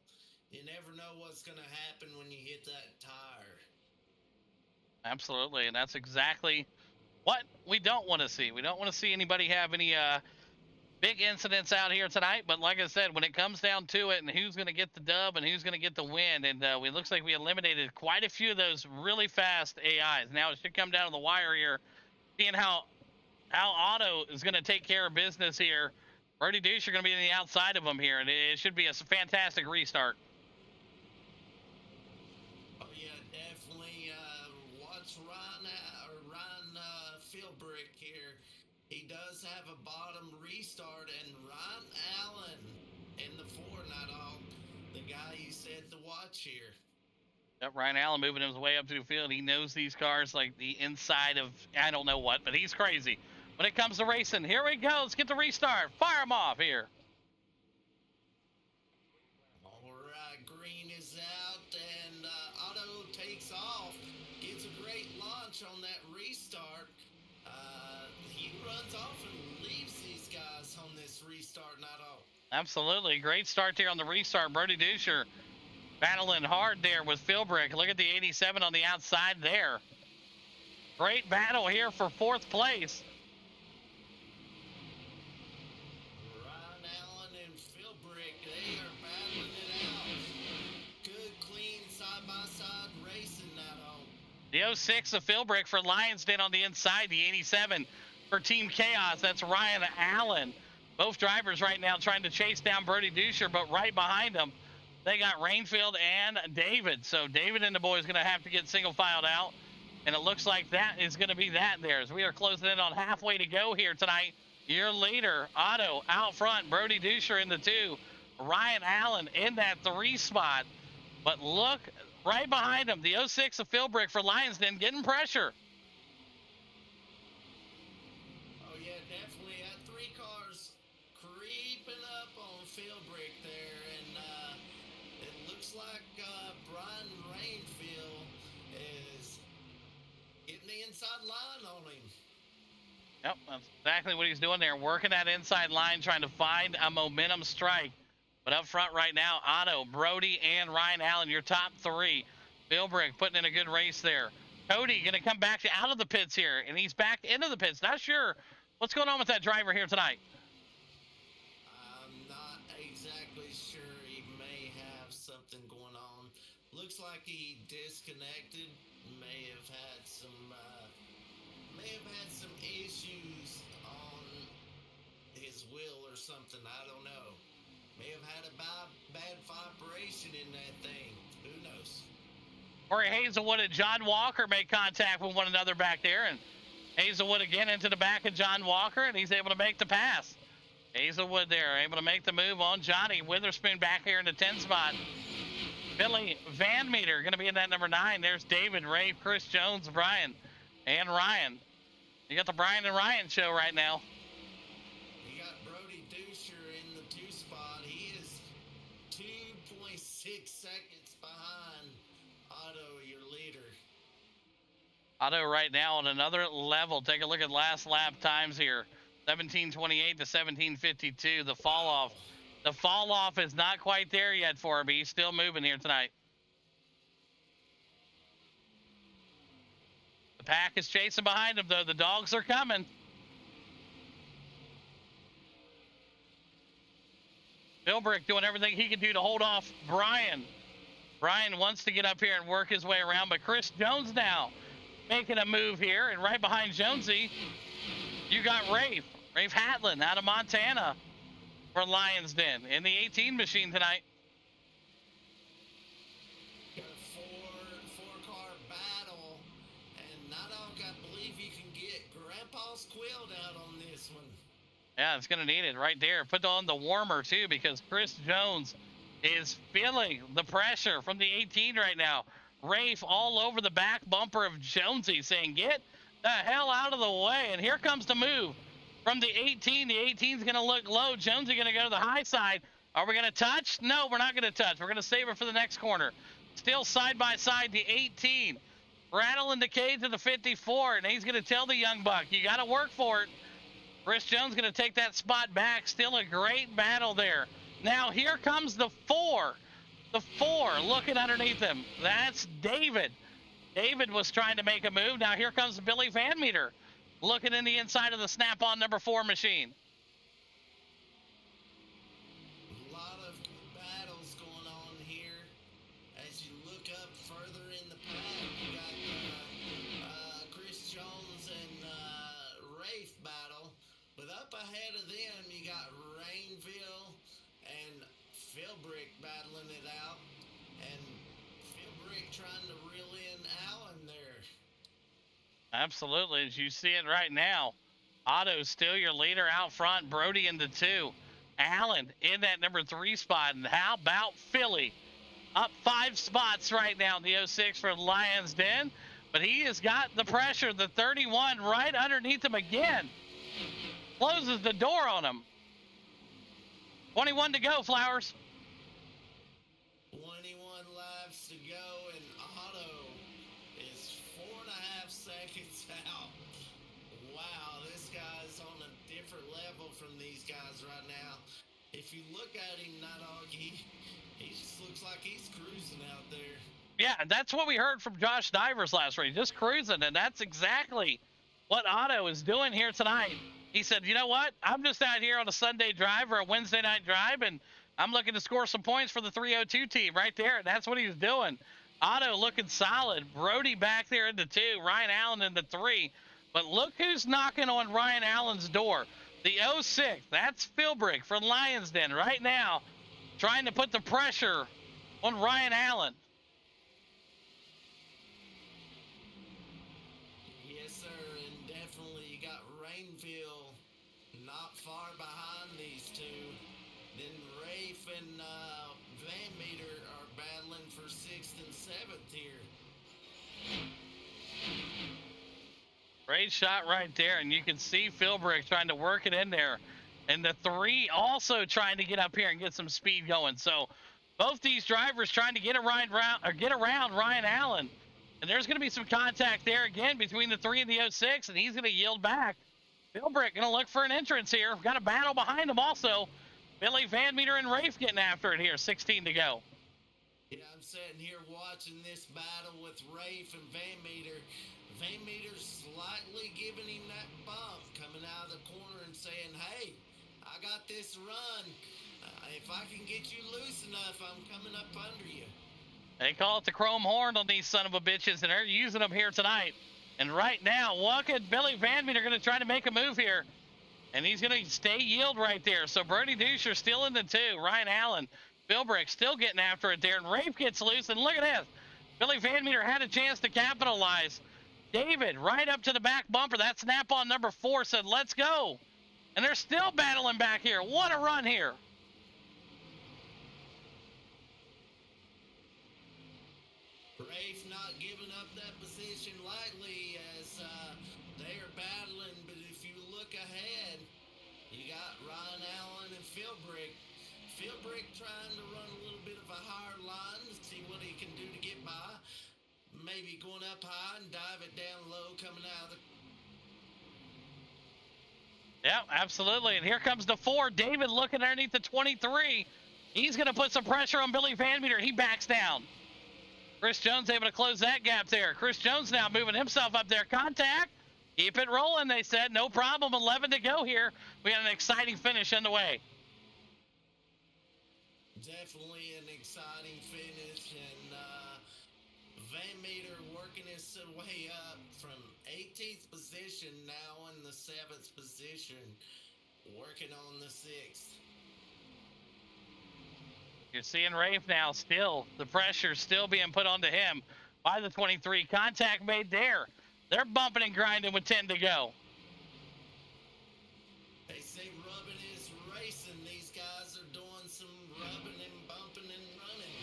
You never know what's going to happen when you hit that tire. Absolutely, and that's exactly what we don't want to see. We don't want to see anybody have any big incidents out here tonight, but like I said, when it comes down to it and who's going to get the dub and who's going to get the win, and it looks like we eliminated quite a few of those really fast AIs. Now it should come down to the wire here, seeing how Otto is going to take care of business here. Brody Deuce are going to be on the outside of him here, and it should be a fantastic restart. watch Ryan Philbrick here. He does have a bottom restart, and Ryan Allen in the 4, not all the guy you said to watch here. Yep, Ryan Allen moving his way up to the field. He knows these cars like the inside of I don't know what, but he's crazy. When it comes to racing, here we go. Let's get the restart. Fire him off here. All right, green is out, and Otto takes off. Gets a great launch on that restart. He runs off and leaves these guys on this restart, not all. Absolutely. Great start there on the restart. Brody Duscher battling hard there with Philbrick. Look at the 87 on the outside there. Great battle here for 4th place. Ryan Allen and Philbrick, they are battling it out. Good, clean, side-by-side racing that home. The 06 of Philbrick for Lions Den on the inside. The 87 for Team Chaos. That's Ryan Allen. Both drivers right now trying to chase down Brody Duscher, but right behind them, they got Rainfield and David. So David and the boys going to have to get single filed out. And it looks like that is going to be that there. As we are closing in on halfway to go here tonight. Your leader, Otto, out front. Brody Duscher in the 2. Ryan Allen in that 3 spot. But look right behind him, the 06 of Philbrick for Lions Den getting pressure. Oh, yeah, definitely. That 3 cars creeping up on Philbrick there. And it looks like Brian Rainfield is getting the inside line on him. Yep, that's exactly what he's doing there. Working that inside line, trying to find a momentum strike. But up front right now, Otto, Brody, and Ryan Allen, your top 3. Philbrick putting in a good race there. Cody going to come back out of the pits here, and he's back into the pits. Not sure what's going on with that driver here tonight. I'm not exactly sure. He may have something going on. Looks like he disconnected. May have had some issues on his wheel or something. I don't know. May have had a bad vibration in that thing. Who knows? Corey Hazelwood and John Walker make contact with one another back there, and Hazelwood again into the back of John Walker, and he's able to make the pass. Hazelwood there, able to make the move on Johnny. Witherspoon back here in the 10 spot. Billy Van Meter going to be in that number 9. There's David, Ray, Chris Jones, Brian, and Ryan. You got the Brian and Ryan show right now. You got Brody Duscher in the 2 spot. He is 2.6 seconds behind Otto, your leader. Otto right now on another level. Take a look at last lap times here. 17:28 to 17:52. The fall off is not quite there yet for him, but he's still moving here tonight. The pack is chasing behind him, though. The dogs are coming. Philbrick doing everything he can do to hold off Brian. Brian wants to get up here and work his way around, but Chris Jones now making a move here. And right behind Jonesy, you got Rafe Hatlin out of Montana for Lions Den in the 18 machine tonight. Got a four-car battle, and not all, I believe you can get Grandpa's quilt out on this one. Yeah, it's going to need it right there. Put on the warmer, too, because Chris Jones is feeling the pressure from the 18 right now. Rafe all over the back bumper of Jonesy saying, get the hell out of the way. And here comes the move from the 18. The 18's going to look low. Jonesy going to go to the high side. Are we going to touch? No, we're not going to touch. We're going to save it for the next corner. Still side by side, the 18. Rattling the cage to the 54, and he's going to tell the young buck, you got to work for it. Chris Jones going to take that spot back. Still a great battle there. Now here comes the 4. The 4 looking underneath him. That's David. David was trying to make a move. Now here comes Billy Van Meter looking in the inside of the snap-on number 4 machine. A lot of battles going on here. As you look up further in the pack, you got Chris Jones and Rafe battle. But up ahead of them, you got Rainville and Philbrick battling it out. And Philbrick trying to reel in Allen there. Absolutely, as you see it right now. Otto still your leader out front. Brody in the 2. Allen in that number 3 spot. And how about Philly? Up 5 spots right now in the 06 for Lions Den. But he has got the pressure. The 31 right underneath him again. Closes the door on him. 21 to go, Flowers. 21 laps to go, and Otto is 4.5 seconds out. Wow, this guy's on a different level from these guys right now. If you look at him, Nighthawk, he just looks like he's cruising out there. Yeah, that's what we heard from Josh Divers last race, just cruising, and that's exactly what Otto is doing here tonight. He said, you know what, I'm just out here on a Sunday drive or a Wednesday night drive, and I'm looking to score some points for the 302 team right there, and that's what he's doing. Otto looking solid. Brody back there in the 2, Ryan Allen in the 3. But look who's knocking on Ryan Allen's door. The 06, that's Philbrick from Lions Den right now, trying to put the pressure on Ryan Allen. Yes, sir, and definitely you got Rainville not far behind these two. Then Rafe and Van Meter are battling for 6th and 7th here. Great shot right there, and you can see Philbrick trying to work it in there. And the 3 also trying to get up here and get some speed going. So both these drivers trying to get around Ryan Allen. And there's going to be some contact there again between the 3 and the 06, and he's going to yield back. Philbrick going to look for an entrance here. Got a battle behind him also. Billy Van Meter and Rafe getting after it here. 16 to go. Yeah, I'm sitting here watching this battle with Rafe and Van Meter. Van Meter's slightly giving him that bump, coming out of the corner and saying, hey, I got this run. If I can get you loose enough, I'm coming up under you. They call it the chrome horn on these son of a bitches, and they're using them here tonight. And right now, look at Billy Van Meter going to try to make a move here. And he's going to stay yield right there. So Brody Duscher still in the 2. Ryan Allen, Philbrick still getting after it there. And Rafe gets loose, and look at this. Billy Van Meter had a chance to capitalize. David right up to the back bumper. That snap on number 4 said, let's go. And they're still battling back here. What a run here. Rafe not giving up that position lightly as they are battling. But if you look ahead, you got Ryan Allen and Philbrick. Philbrick trying to run a little bit of a higher line to see what he can do to get by. Maybe going up high and dive it down low coming out of the... Yeah, absolutely. And here comes the 4. David looking underneath the 23. He's going to put some pressure on Billy Van Meter. He backs down. Chris Jones able to close that gap there. Chris Jones now moving himself up there. Contact. Keep it rolling, they said. No problem. 11 to go here. We got an exciting finish underway. Definitely an exciting finish, and Van Meter working his way up from 18th position, now in the 7th position, working on the 6th. You're seeing Rafe now still. The pressure still being put onto him by the 23. Contact made there. They're bumping and grinding with 10 to go. They say rubbing is racing. These guys are doing some rubbing and bumping and running.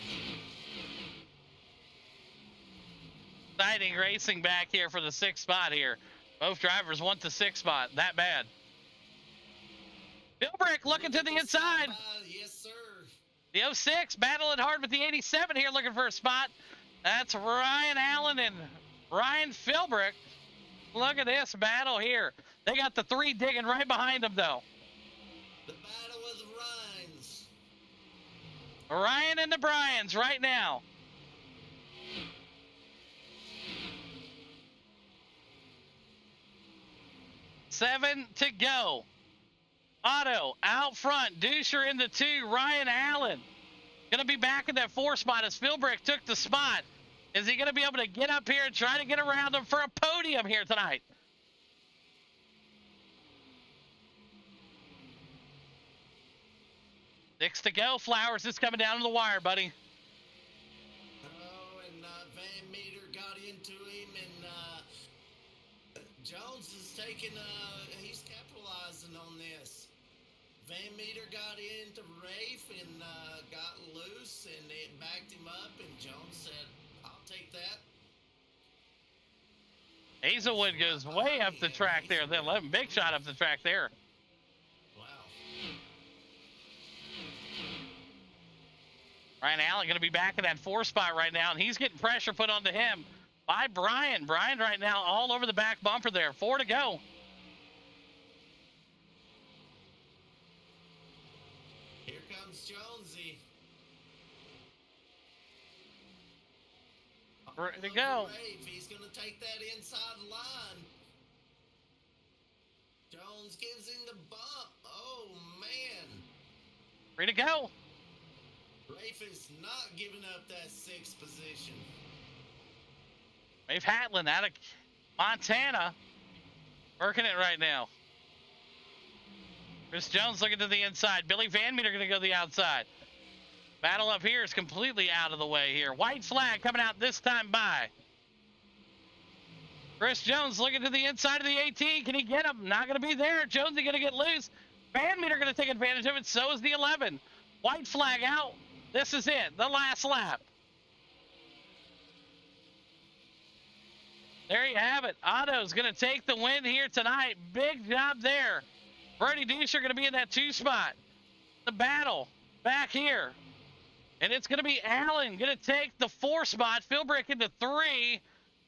Exciting racing back here for the 6th spot here. Both drivers want the 6th spot. That bad. Philbrick looking to the inside. Yes, sir. The 06 battling hard with the 87 here looking for a spot. That's Ryan Allen and Ryan Philbrick. Look at this battle here. They got the 3 digging right behind them, though. The battle of the Ryans. Ryan and the Bryans right now. Seven to go. Otto out front. Duscher in the 2. Ryan Allen going to be back in that 4 spot as Philbrick took the spot. Is he going to be able to get up here and try to get around him for a podium here tonight? Six to go. Flowers is coming down to the wire, buddy. Oh, and Van Meter got into him, and Jones is taking, he's capitalizing on this. Van Meter got into Rafe and got loose, and it backed him up, and Jones said, I'll take that. Hazelwood goes way up the track there. Then 11 big shot up the track there. Wow. Ryan Allen going to be back in that 4 spot right now, and he's getting pressure put onto him by Brian. Brian right now all over the back bumper there. 4 to go. Here comes Jonesy. Ready to go. He's going to take that inside line. Jones gives him the bump. Oh, man. Ready to go. Rafe is not giving up that 6th position. Rafe Hatlin out of Montana. Working it right now. Chris Jones looking to the inside. Billy Van Meter going to go to the outside. Battle up here is completely out of the way here. White flag coming out this time by. Chris Jones looking to the inside of the 18. Can he get him? Not going to be there. Jonesy going to get loose. Van Meter going to take advantage of it. So is the 11. White flag out. This is it. The last lap. There you have it. Otto's going to take the win here tonight. Big job there. Brody Dusher going to be in that 2 spot. The battle back here. And it's going to be Allen going to take the 4 spot. Philbrick into 3.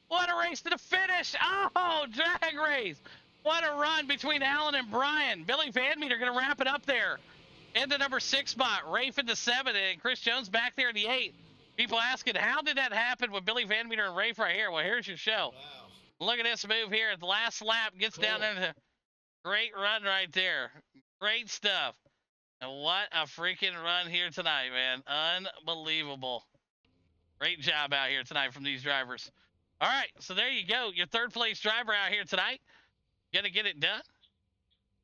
What a race to the finish. Oh, drag race. What a run between Allen and Brian. Billy Van Meter going to wrap it up there. In the number 6 spot. Rafe into 7. And Chris Jones back there in the 8. People asking, how did that happen with Billy Van Meter and Rafe right here? Well, here's your show. Wow. Look at this move here. The last lap gets down into great run right there. Great stuff. And what a freaking run here tonight, man. Unbelievable. Great job out here tonight from these drivers. All right, so there you go. Your 3rd place driver out here tonight. Gonna get it done.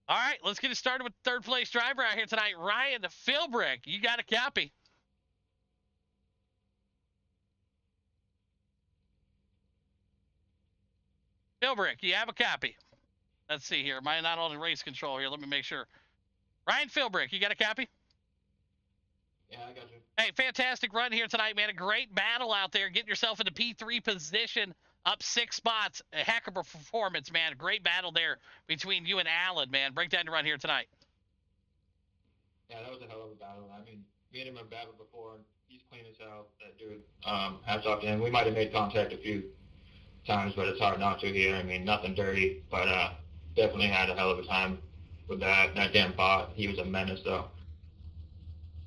All right, let's get it started with 3rd place driver out here tonight. Ryan Philbrick. You got a copy. Philbrick, you have a copy. Let's see here. Am I not on race control here? Let me make sure. Ryan Philbrick, you got a copy? Yeah, I got you. Hey, fantastic run here tonight, man. A great battle out there. Getting yourself in the P3 position, up 6 spots. A heck of a performance, man. A great battle there between you and Allen, man. Break down your run here tonight. Yeah, that was a hell of a battle. I mean, me and him have battled before. He's clean as hell, that dude. Hats off to him. We might have made contact a few times, but it's hard not to here. I mean, nothing dirty, but definitely had a hell of a time with that damn pot. He was a menace, though.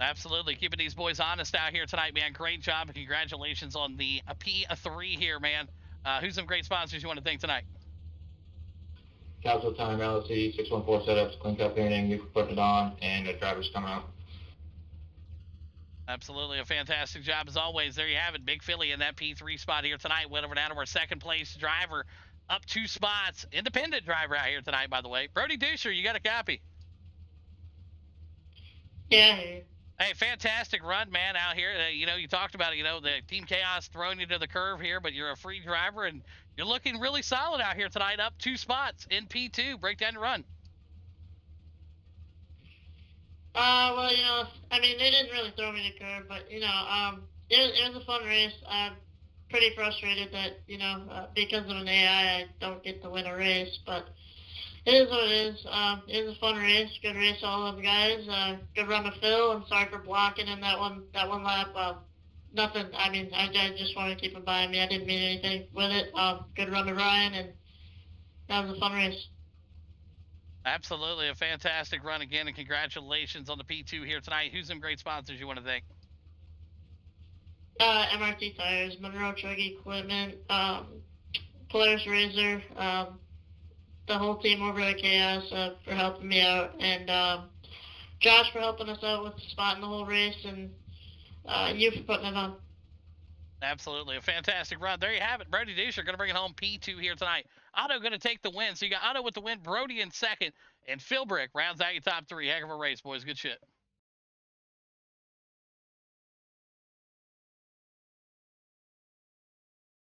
Absolutely. Keeping these boys honest out here tonight, man. Great job, and congratulations on the P3 here, man. Who's some great sponsors you want to thank tonight? Casual Time LLC, 614 Setups, Clean Cut Painting, you for putting it on, and the drivers coming out. Absolutely. A fantastic job as always. There you have it. Big Philly in that P3 spot here tonight. Went over down to our 2nd place driver. Up 2 spots. Independent driver out here tonight, by the way. Brody Dusher, you got a copy? Yeah. Hey, fantastic run, man, out here. You know, you talked about it, you know, the Team Chaos throwing you to the curve here, but you're a free driver, and you're looking really solid out here tonight, up 2 spots in P2. Break down your run. Well, you know, I mean, they didn't really throw me to the curb, but, you know, it was a fun race. I'm pretty frustrated that, you know, because of an AI, I don't get to win a race, but it is what it is. It was a fun race, good race, all of the guys. Good run to Phil. I'm sorry for blocking in that one lap. Nothing. I mean, I just wanted to keep him by me. I didn't mean anything with it. Good run to Ryan, and that was a fun race. Absolutely. A fantastic run again, and congratulations on the P2 here tonight. Who's some great sponsors you want to thank? MRT Tires, Monroe Truck Equipment, Polaris Razor, the whole team over at Chaos for helping me out, and Josh for helping us out with spotting the whole race, and you for putting it on. Absolutely. A fantastic run. There you have it. Brody Dusher going to bring it home P2 here tonight. Otto going to take the win. So you got Otto with the win, Brody in 2nd, and Philbrick rounds out your top 3. Heck of a race, boys. Good shit.